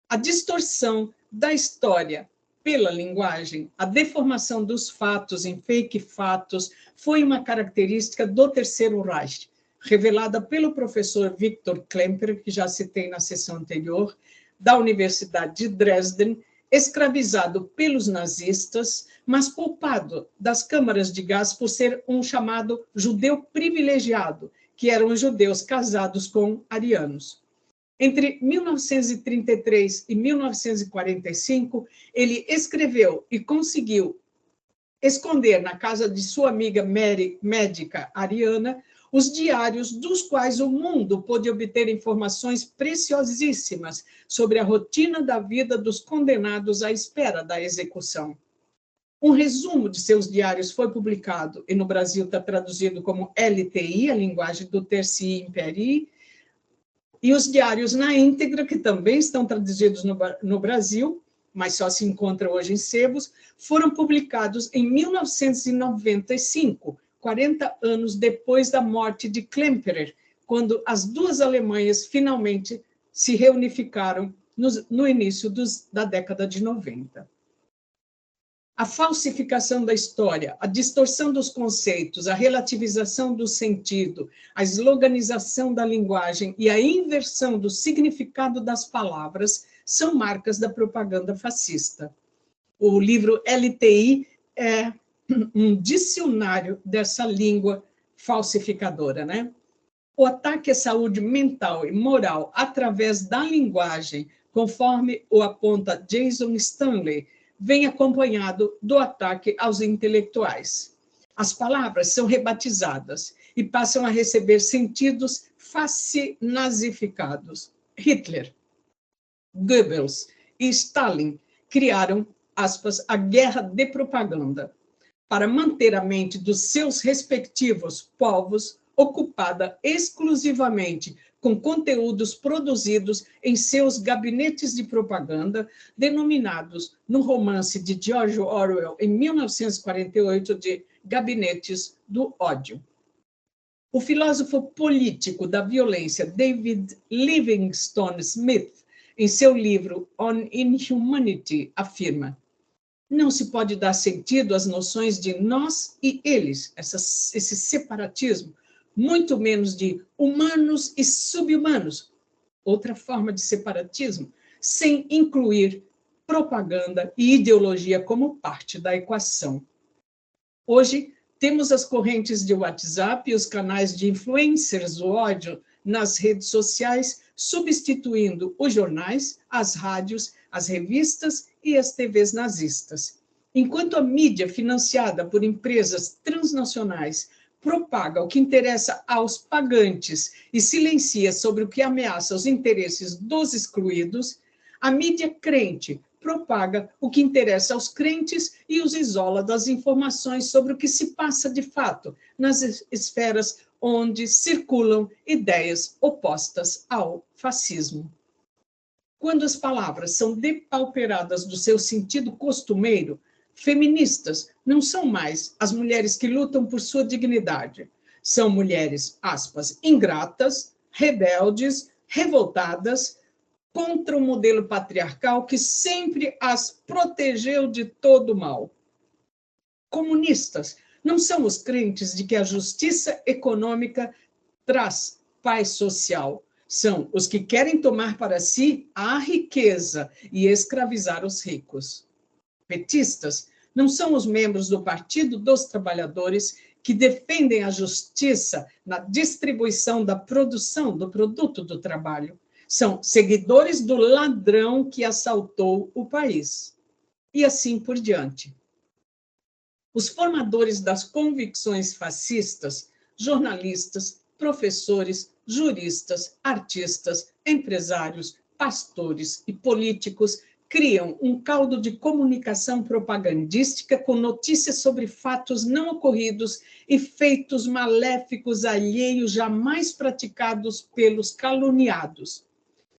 S1: A distorção da história pela linguagem, a deformação dos fatos em fake fatos foi uma característica do Terceiro Reich, revelada pelo professor Viktor Klemperer, que já citei na sessão anterior, da Universidade de Dresden, escravizado pelos nazistas, mas poupado das câmaras de gás por ser um chamado judeu privilegiado, que eram os judeus casados com arianos. Entre 1933 e 1945, ele escreveu e conseguiu esconder na casa de sua amiga médica ariana os diários dos quais o mundo pôde obter informações preciosíssimas sobre a rotina da vida dos condenados à espera da execução. Um resumo de seus diários foi publicado, e no Brasil está traduzido como LTI, a linguagem do Tertii Imperii, e os diários na íntegra, que também estão traduzidos no Brasil, mas só se encontram hoje em sebos, foram publicados em 1995, 40 anos depois da morte de Klemperer, quando as duas Alemanhas finalmente se reunificaram no início da década de 90. A falsificação da história, a distorção dos conceitos, a relativização do sentido, a esloganização da linguagem e a inversão do significado das palavras são marcas da propaganda fascista. O livro LTI é um dicionário dessa língua falsificadora, né? O ataque à saúde mental e moral através da linguagem, conforme o aponta Jason Stanley, vem acompanhado do ataque aos intelectuais. As palavras são rebatizadas e passam a receber sentidos fascinazificados. Hitler, Goebbels e Stalin criaram, aspas, a guerra de propaganda, para manter a mente dos seus respectivos povos ocupada exclusivamente com conteúdos produzidos em seus gabinetes de propaganda, denominados no romance de George Orwell, em 1948, de Gabinetes do Ódio. O filósofo político da violência David Livingstone Smith, em seu livro On Inhumanity, afirma: não se pode dar sentido às noções de nós e eles, esse separatismo, muito menos de humanos e subhumanos, outra forma de separatismo, sem incluir propaganda e ideologia como parte da equação. Hoje, temos as correntes de WhatsApp e os canais de influencers do ódio nas redes sociais, substituindo os jornais, as rádios, as revistas e as TVs nazistas. Enquanto a mídia financiada por empresas transnacionais propaga o que interessa aos pagantes e silencia sobre o que ameaça os interesses dos excluídos, a mídia crente propaga o que interessa aos crentes e os isola das informações sobre o que se passa de fato nas esferas onde circulam ideias opostas ao fascismo. Quando as palavras são depauperadas do seu sentido costumeiro, feministas não são mais as mulheres que lutam por sua dignidade. São mulheres, aspas, ingratas, rebeldes, revoltadas contra o modelo patriarcal que sempre as protegeu de todo mal. Comunistas não são os crentes de que a justiça econômica traz paz social. São os que querem tomar para si a riqueza e escravizar os ricos. Petistas não são os membros do Partido dos Trabalhadores que defendem a justiça na distribuição da produção do produto do trabalho. São seguidores do ladrão que assaltou o país. E assim por diante. Os formadores das convicções fascistas, jornalistas, professores, juristas, artistas, empresários, pastores e políticos criam um caldo de comunicação propagandística com notícias sobre fatos não ocorridos e feitos maléficos alheios jamais praticados pelos caluniados.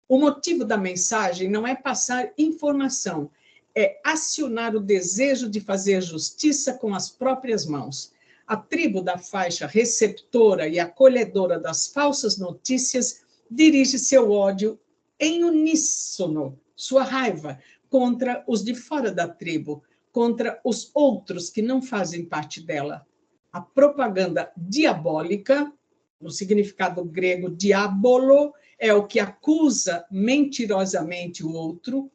S1: O motivo da mensagem não é passar informação, é acionar o desejo de fazer justiça com as próprias mãos. A tribo da faixa receptora e acolhedora das falsas notícias dirige seu ódio em uníssono, sua raiva, contra os de fora da tribo, contra os outros que não fazem parte dela. A propaganda diabólica, no significado grego diabolo, é o que acusa mentirosamente o outro,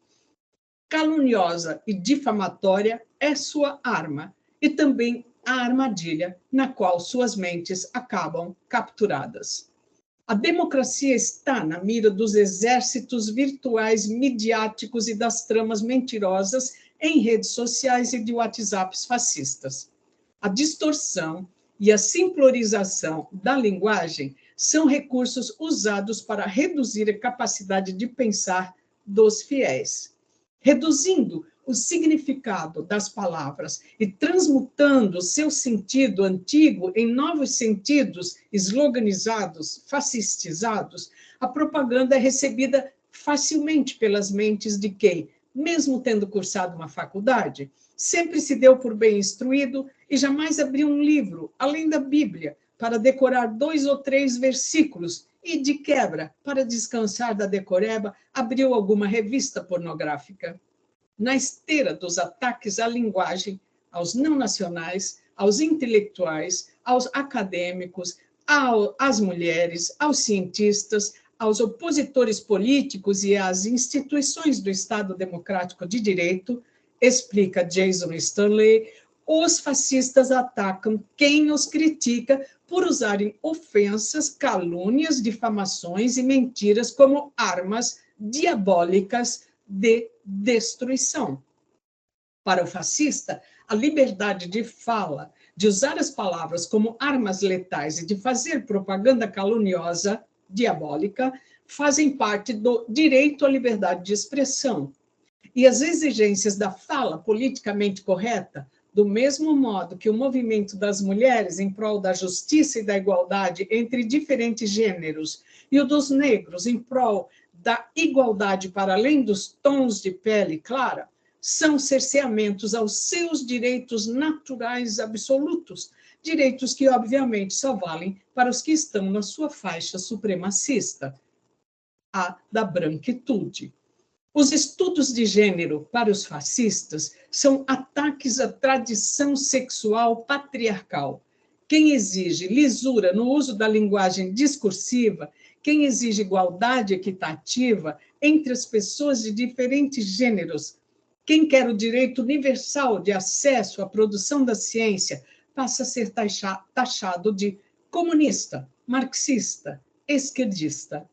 S1: caluniosa e difamatória é sua arma, e também a armadilha na qual suas mentes acabam capturadas. A democracia está na mira dos exércitos virtuais midiáticos e das tramas mentirosas em redes sociais e de WhatsApps fascistas. A distorção e a simplorização da linguagem são recursos usados para reduzir a capacidade de pensar dos fiéis. Reduzindo o significado das palavras e transmutando seu sentido antigo em novos sentidos sloganizados, fascistizados, a propaganda é recebida facilmente pelas mentes de quem, mesmo tendo cursado uma faculdade, sempre se deu por bem instruído e jamais abriu um livro, além da Bíblia, para decorar 2 ou 3 versículos e, de quebra, para descansar da decoreba, abriu alguma revista pornográfica. Na esteira dos ataques à linguagem, aos não nacionais, aos intelectuais, aos acadêmicos, às mulheres, aos cientistas, aos opositores políticos e às instituições do Estado Democrático de Direito, explica Jason Stanley, os fascistas atacam quem os critica por usarem ofensas, calúnias, difamações e mentiras como armas diabólicas de destruição. Para o fascista, a liberdade de fala, de usar as palavras como armas letais e de fazer propaganda caluniosa, diabólica, fazem parte do direito à liberdade de expressão. E as exigências da fala politicamente correta, do mesmo modo que o movimento das mulheres em prol da justiça e da igualdade entre diferentes gêneros e o dos negros em prol da igualdade para além dos tons de pele clara, são cerceamentos aos seus direitos naturais absolutos, direitos que, obviamente, só valem para os que estão na sua faixa supremacista, a da branquitude. Os estudos de gênero para os fascistas são ataques à tradição sexual patriarcal. Quem exige lisura no uso da linguagem discursiva, quem exige igualdade equitativa entre as pessoas de diferentes gêneros, quem quer o direito universal de acesso à produção da ciência, passa a ser taxado de comunista, marxista, esquerdista.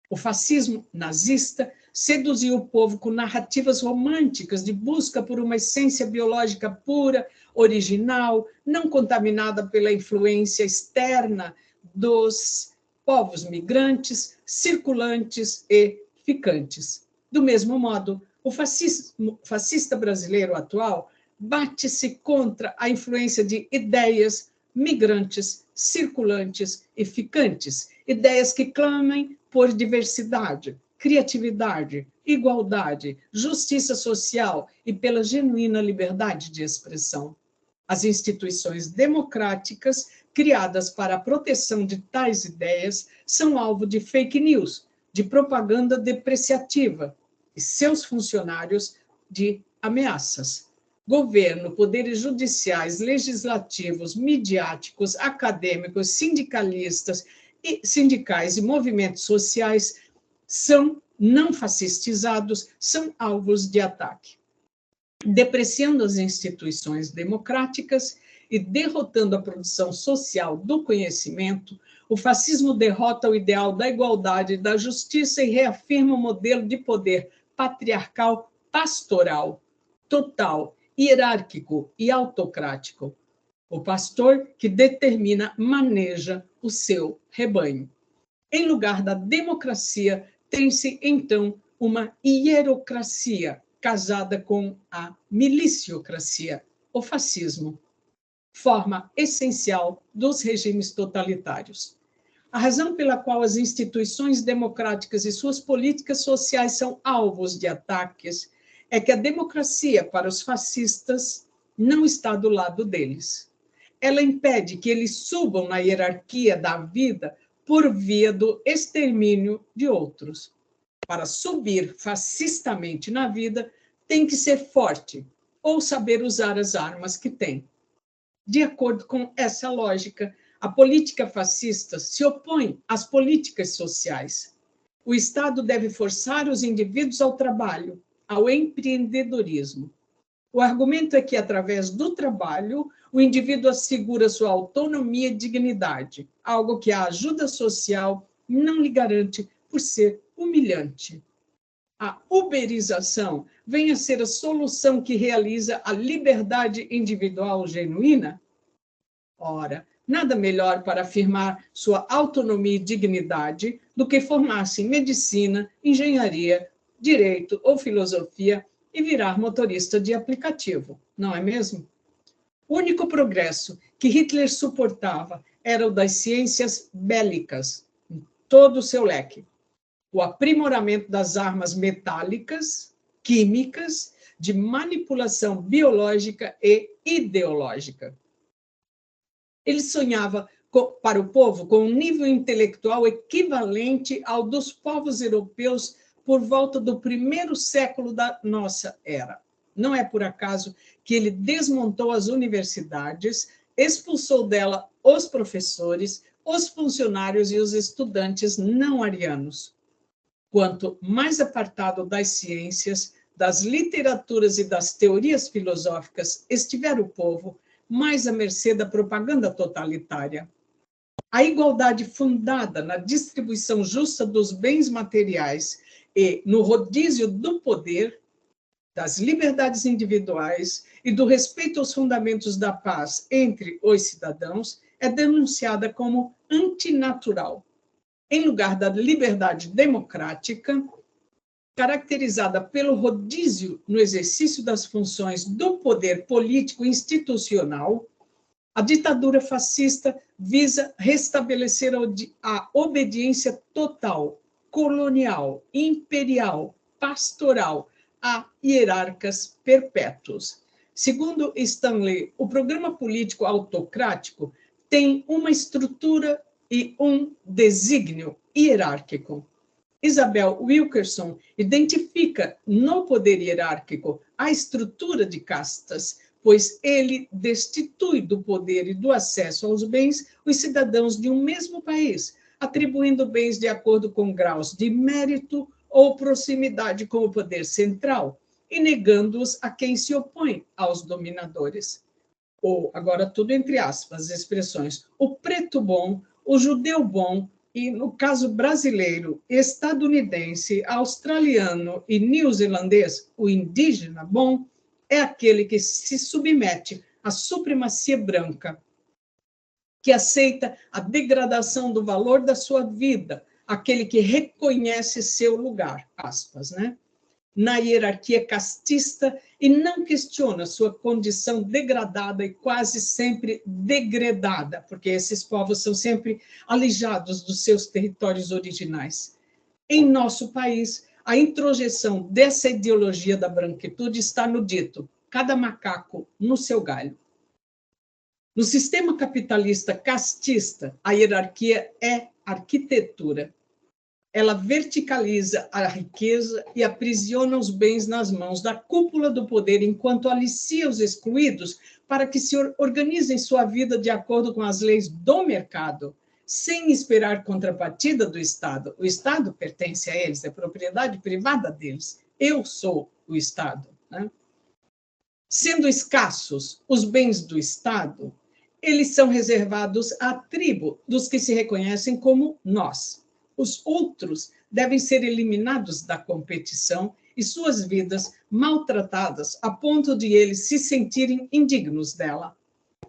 S1: O fascismo nazista seduziu o povo com narrativas românticas de busca por uma essência biológica pura, original, não contaminada pela influência externa dos povos migrantes, circulantes e ficantes. Do mesmo modo, o fascista brasileiro atual bate-se contra a influência de ideias migrantes, circulantes e ficantes, ideias que clamem por diversidade, criatividade, igualdade, justiça social e pela genuína liberdade de expressão. As instituições democráticas criadas para a proteção de tais ideias são alvo de fake news, de propaganda depreciativa e seus funcionários de ameaças. Governo, poderes judiciais, legislativos, midiáticos, acadêmicos, sindicais e movimentos sociais são não fascistizados, são alvos de ataque. Depreciando as instituições democráticas e derrotando a produção social do conhecimento, o fascismo derrota o ideal da igualdade e da justiça e reafirma o modelo de poder patriarcal pastoral, total, hierárquico e autocrático. O pastor que determina, maneja o seu rebanho. Em lugar da democracia, tem-se, então, uma hierocracia casada com a miliciocracia, o fascismo, forma essencial dos regimes totalitários. A razão pela qual as instituições democráticas e suas políticas sociais são alvos de ataques é que a democracia, para os fascistas, não está do lado deles. Ela impede que eles subam na hierarquia da vida por via do extermínio de outros. Para subir fascistamente na vida, tem que ser forte ou saber usar as armas que tem. De acordo com essa lógica, a política fascista se opõe às políticas sociais. O Estado deve forçar os indivíduos ao trabalho, ao empreendedorismo. O argumento é que, através do trabalho, o indivíduo assegura sua autonomia e dignidade, algo que a ajuda social não lhe garante por ser humilhante. A uberização vem a ser a solução que realiza a liberdade individual genuína? Ora, nada melhor para afirmar sua autonomia e dignidade do que formar-se em medicina, engenharia, direito ou filosofia e virar motorista de aplicativo, não é mesmo? O único progresso que Hitler suportava era o das ciências bélicas, em todo o seu leque. O aprimoramento das armas metálicas, químicas, de manipulação biológica e ideológica. Ele sonhava para o povo com um nível intelectual equivalente ao dos povos europeus por volta do primeiro século da nossa era. Não é por acaso que ele desmontou as universidades, expulsou dela os professores, os funcionários e os estudantes não arianos. Quanto mais apartado das ciências, das literaturas e das teorias filosóficas estiver o povo, mais à mercê da propaganda totalitária. A igualdade fundada na distribuição justa dos bens materiais e no rodízio do poder, das liberdades individuais e do respeito aos fundamentos da paz entre os cidadãos é denunciada como antinatural. Em lugar da liberdade democrática, caracterizada pelo rodízio no exercício das funções do poder político institucional, a ditadura fascista visa restabelecer a obediência total, colonial, imperial, pastoral a hierarcas perpétuos. Segundo Stanley, o programa político autocrático tem uma estrutura e um desígnio hierárquico. Isabel Wilkerson identifica no poder hierárquico a estrutura de castas, pois ele destitui do poder e do acesso aos bens os cidadãos de um mesmo país, atribuindo bens de acordo com graus de mérito ou proximidade com o poder central, e negando-os a quem se opõe aos dominadores. Ou, agora tudo entre aspas, expressões, o preto bom, o judeu bom, e, no caso brasileiro, estadunidense, australiano e neozelandês, o indígena bom é aquele que se submete à supremacia branca, que aceita a degradação do valor da sua vida, aquele que reconhece seu lugar, aspas, né? Na hierarquia castista e não questiona sua condição degradada e quase sempre degradada, porque esses povos são sempre alijados dos seus territórios originais. Em nosso país, a introjeção dessa ideologia da branquitude está no dito: cada macaco no seu galho. No sistema capitalista castista, a hierarquia é arquitetura. Ela verticaliza a riqueza e aprisiona os bens nas mãos da cúpula do poder, enquanto alicia os excluídos para que se organizem sua vida de acordo com as leis do mercado, sem esperar contrapartida do Estado. O Estado pertence a eles, é propriedade privada deles. Eu sou o Estado, né? Sendo escassos os bens do Estado, eles são reservados à tribo dos que se reconhecem como nós. Os outros devem ser eliminados da competição e suas vidas maltratadas a ponto de eles se sentirem indignos dela.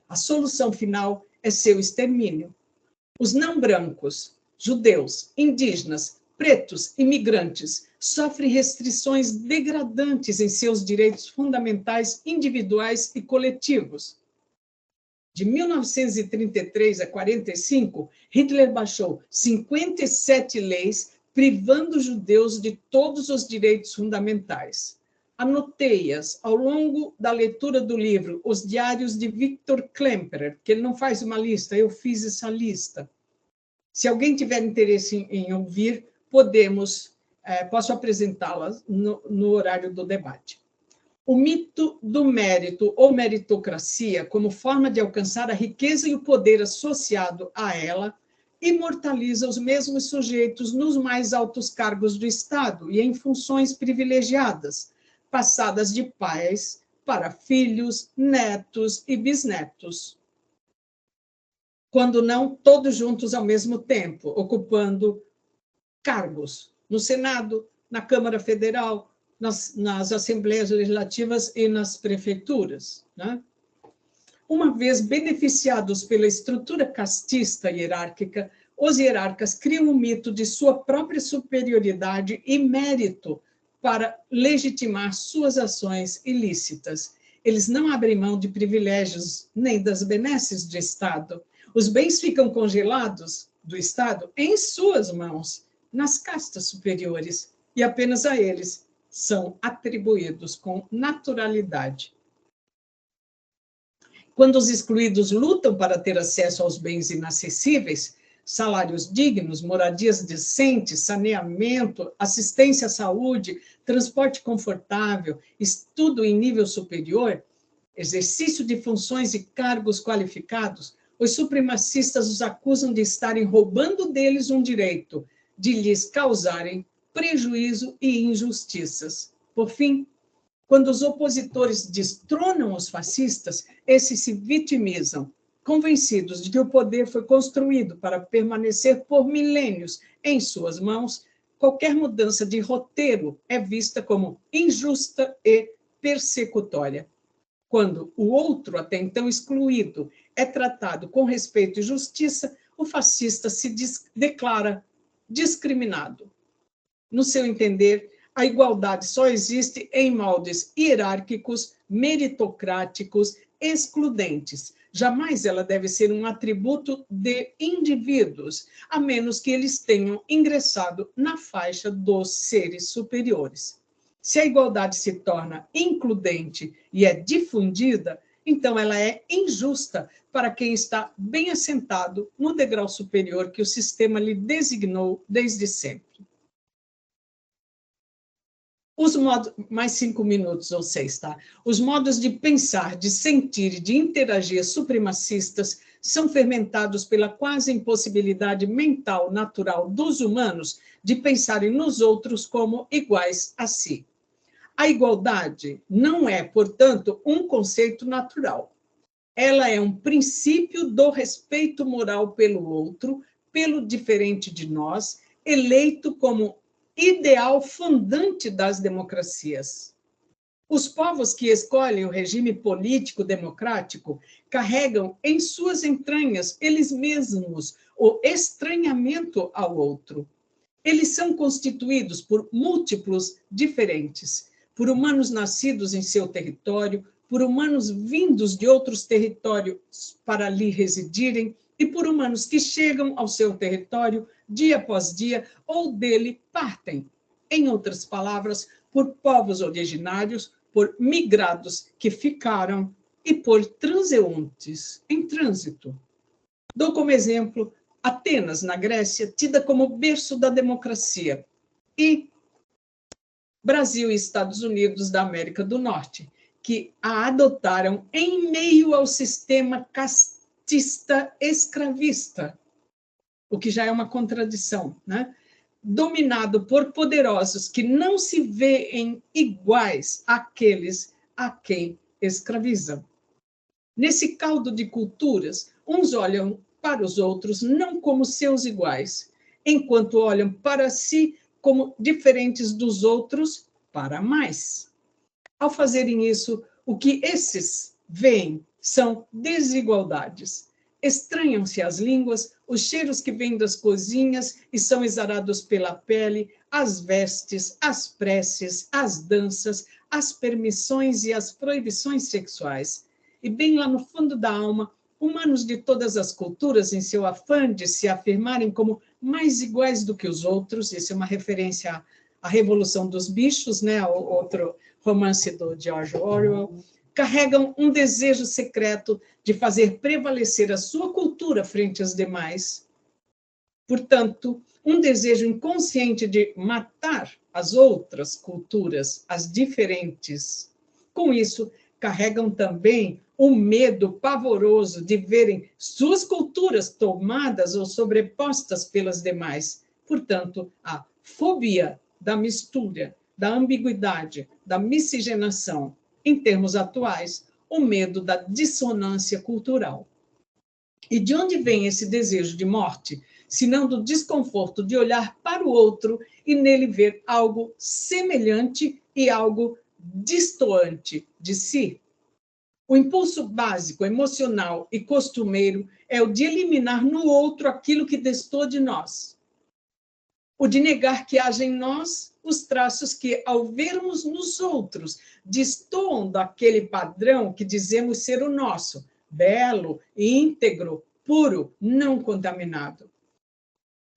S1: A solução final é seu extermínio. Os não brancos, judeus, indígenas, pretos, imigrantes, sofrem restrições degradantes em seus direitos fundamentais individuais e coletivos. De 1933 a 45, Hitler baixou 57 leis privando os judeus de todos os direitos fundamentais. Anotei-as ao longo da leitura do livro Os Diários de Viktor Klemperer, que ele não faz uma lista, eu fiz essa lista. Se alguém tiver interesse em ouvir, posso apresentá-las no horário do debate. O mito do mérito ou meritocracia, como forma de alcançar a riqueza e o poder associado a ela, imortaliza os mesmos sujeitos nos mais altos cargos do Estado e em funções privilegiadas, passadas de pais para filhos, netos e bisnetos. Quando não todos juntos ao mesmo tempo, ocupando cargos no Senado, na Câmara Federal, nas assembleias legislativas e nas prefeituras. Né? Uma vez beneficiados pela estrutura castista e hierárquica, os hierarcas criam um mito de sua própria superioridade e mérito para legitimar suas ações ilícitas. Eles não abrem mão de privilégios nem das benesses do Estado. Os bens ficam congelados do Estado em suas mãos, nas castas superiores, e apenas a eles são atribuídos com naturalidade. Quando os excluídos lutam para ter acesso aos bens inacessíveis, salários dignos, moradias decentes, saneamento, assistência à saúde, transporte confortável, estudo em nível superior, exercício de funções e cargos qualificados, os supremacistas os acusam de estarem roubando deles um direito, de lhes causarem prejuízo e injustiças. Por fim, quando os opositores destronam os fascistas, esses se vitimizam, convencidos de que o poder foi construído para permanecer por milênios em suas mãos. Qualquer mudança de roteiro é vista como injusta e persecutória. Quando o outro, até então excluído, é tratado com respeito e justiça, o fascista se declara discriminado. No seu entender, a igualdade só existe em moldes hierárquicos, meritocráticos, excludentes. Jamais ela deve ser um atributo de indivíduos, a menos que eles tenham ingressado na faixa dos seres superiores. Se a igualdade se torna includente e é difundida, então ela é injusta para quem está bem assentado no degrau superior que o sistema lhe designou desde sempre. Os modos, mais 5 minutos ou 6, tá? Os modos de pensar, de sentir e de interagir supremacistas são fermentados pela quase impossibilidade mental natural dos humanos de pensarem nos outros como iguais a si. A igualdade não é, portanto, um conceito natural. Ela é um princípio do respeito moral pelo outro, pelo diferente de nós, eleito como ideal fundante das democracias. Os povos que escolhem o regime político democrático carregam em suas entranhas eles mesmos o estranhamento ao outro. Eles são constituídos por múltiplos diferentes, por humanos nascidos em seu território, por humanos vindos de outros territórios para ali residirem, e por humanos que chegam ao seu território dia após dia ou dele partem. Em outras palavras, por povos originários, por migrados que ficaram e por transeuntes em trânsito. Dou como exemplo Atenas, na Grécia, tida como berço da democracia, e Brasil e Estados Unidos da América do Norte, que a adotaram em meio ao sistema castista escravista, o que já é uma contradição, né? Dominado por poderosos que não se veem iguais àqueles a quem escravizam. Nesse caldo de culturas, uns olham para os outros não como seus iguais, enquanto olham para si como diferentes dos outros para mais. Ao fazerem isso, o que esses veem são desigualdades. estranham-se as línguas, os cheiros que vêm das cozinhas e são exalados pela pele, as vestes, as preces, as danças, as permissões e as proibições sexuais. E bem lá no fundo da alma, humanos de todas as culturas, em seu afã de se afirmarem como mais iguais do que os outros, isso é uma referência à Revolução dos Bichos, né? Outro romance do George Orwell, carregam um desejo secreto de fazer prevalecer a sua cultura frente às demais. Portanto, um desejo inconsciente de matar as outras culturas, as diferentes. Com isso, carregam também o medo pavoroso de verem suas culturas tomadas ou sobrepostas pelas demais. Portanto, a fobia da mistura, da ambiguidade, da miscigenação. Em termos atuais, o medo da dissonância cultural. E de onde vem esse desejo de morte? Senão do desconforto de olhar para o outro e nele ver algo semelhante e algo distoante de si. O impulso básico, emocional e costumeiro é o de eliminar no outro aquilo que destoa de nós. O de negar que haja em nós os traços que, ao vermos nos outros, destoam daquele padrão que dizemos ser o nosso, belo, íntegro, puro, não contaminado.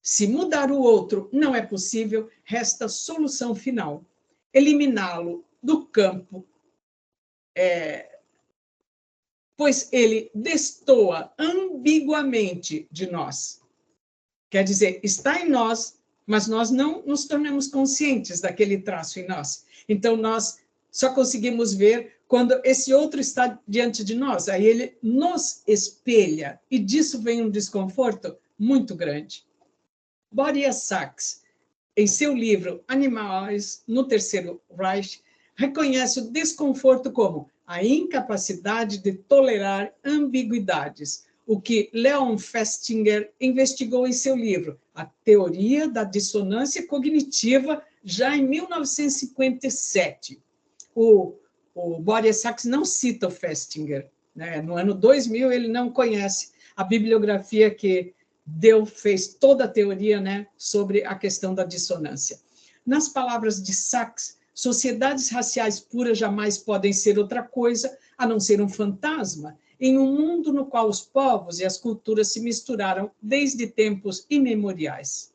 S1: Se mudar o outro não é possível, resta a solução final: eliminá-lo do campo, pois ele destoa ambiguamente de nós. Quer dizer, está em nós, mas nós não nos tornamos conscientes daquele traço em nós. Então, nós só conseguimos ver quando esse outro está diante de nós. Aí ele nos espelha, e disso vem um desconforto muito grande. Boria Sachs, em seu livro Animais no Terceiro Reich, reconhece o desconforto como a incapacidade de tolerar ambiguidades, o que Leon Festinger investigou em seu livro A Teoria da Dissonância Cognitiva, já em 1957. O Boria Sachs não cita o Festinger, né? No ano 2000 ele não conhece a bibliografia que fez toda a teoria, né, sobre a questão da dissonância. Nas palavras de Sachs, sociedades raciais puras jamais podem ser outra coisa a não ser um fantasma, em um mundo no qual os povos e as culturas se misturaram desde tempos imemoriais.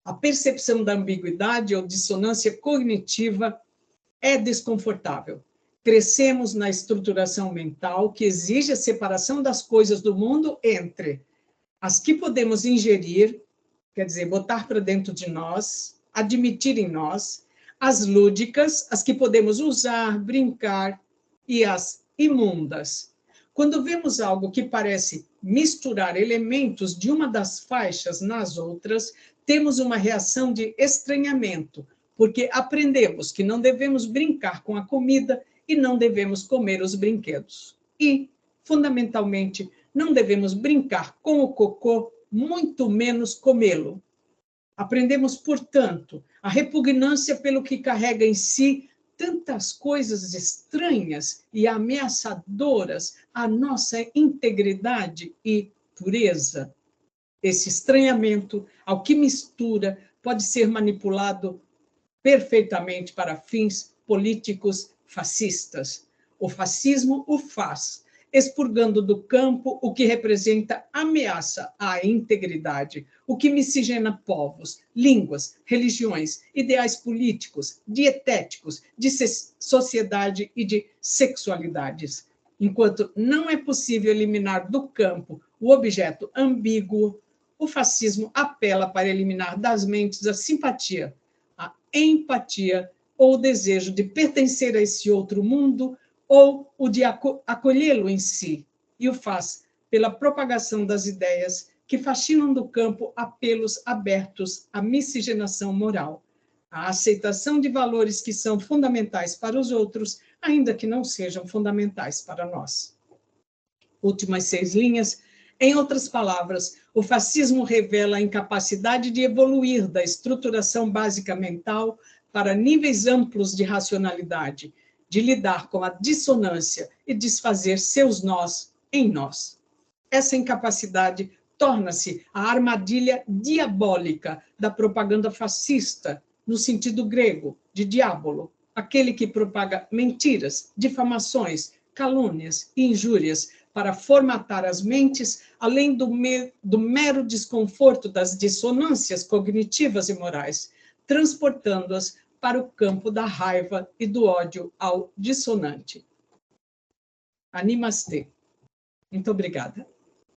S1: A percepção da ambiguidade ou dissonância cognitiva é desconfortável. Crescemos na estruturação mental que exige a separação das coisas do mundo entre as que podemos ingerir, quer dizer, botar para dentro de nós, admitir em nós, as lúdicas, as que podemos usar, brincar, e as imundas. Quando vemos algo que parece misturar elementos de uma das faixas nas outras, temos uma reação de estranhamento, porque aprendemos que não devemos brincar com a comida e não devemos comer os brinquedos. E, fundamentalmente, não devemos brincar com o cocô, muito menos comê-lo. Aprendemos, portanto, a repugnância pelo que carrega em si tantas coisas estranhas e ameaçadoras à nossa integridade e pureza. Esse estranhamento, ao que mistura, pode ser manipulado perfeitamente para fins políticos fascistas. O fascismo o faz, expurgando do campo o que representa ameaça à integridade, o que miscigena povos, línguas, religiões, ideais políticos, dietéticos, de sociedade e de sexualidades. Enquanto não é possível eliminar do campo o objeto ambíguo, o fascismo apela para eliminar das mentes a simpatia, a empatia ou o desejo de pertencer a esse outro mundo ou o de acolhê-lo em si, e o faz pela propagação das ideias que faxinam do campo apelos abertos à miscigenação moral, à aceitação de valores que são fundamentais para os outros, ainda que não sejam fundamentais para nós. Últimas 6 linhas. Em outras palavras, o fascismo revela a incapacidade de evoluir da estruturação básica mental para níveis amplos de racionalidade, de lidar com a dissonância e desfazer seus nós em nós. Essa incapacidade torna-se a armadilha diabólica da propaganda fascista, no sentido grego de diabolo, aquele que propaga mentiras, difamações, calúnias e injúrias para formatar as mentes, além do mero desconforto das dissonâncias cognitivas e morais, transportando-as para o campo da raiva e do ódio ao dissonante. Namastê. Muito obrigada.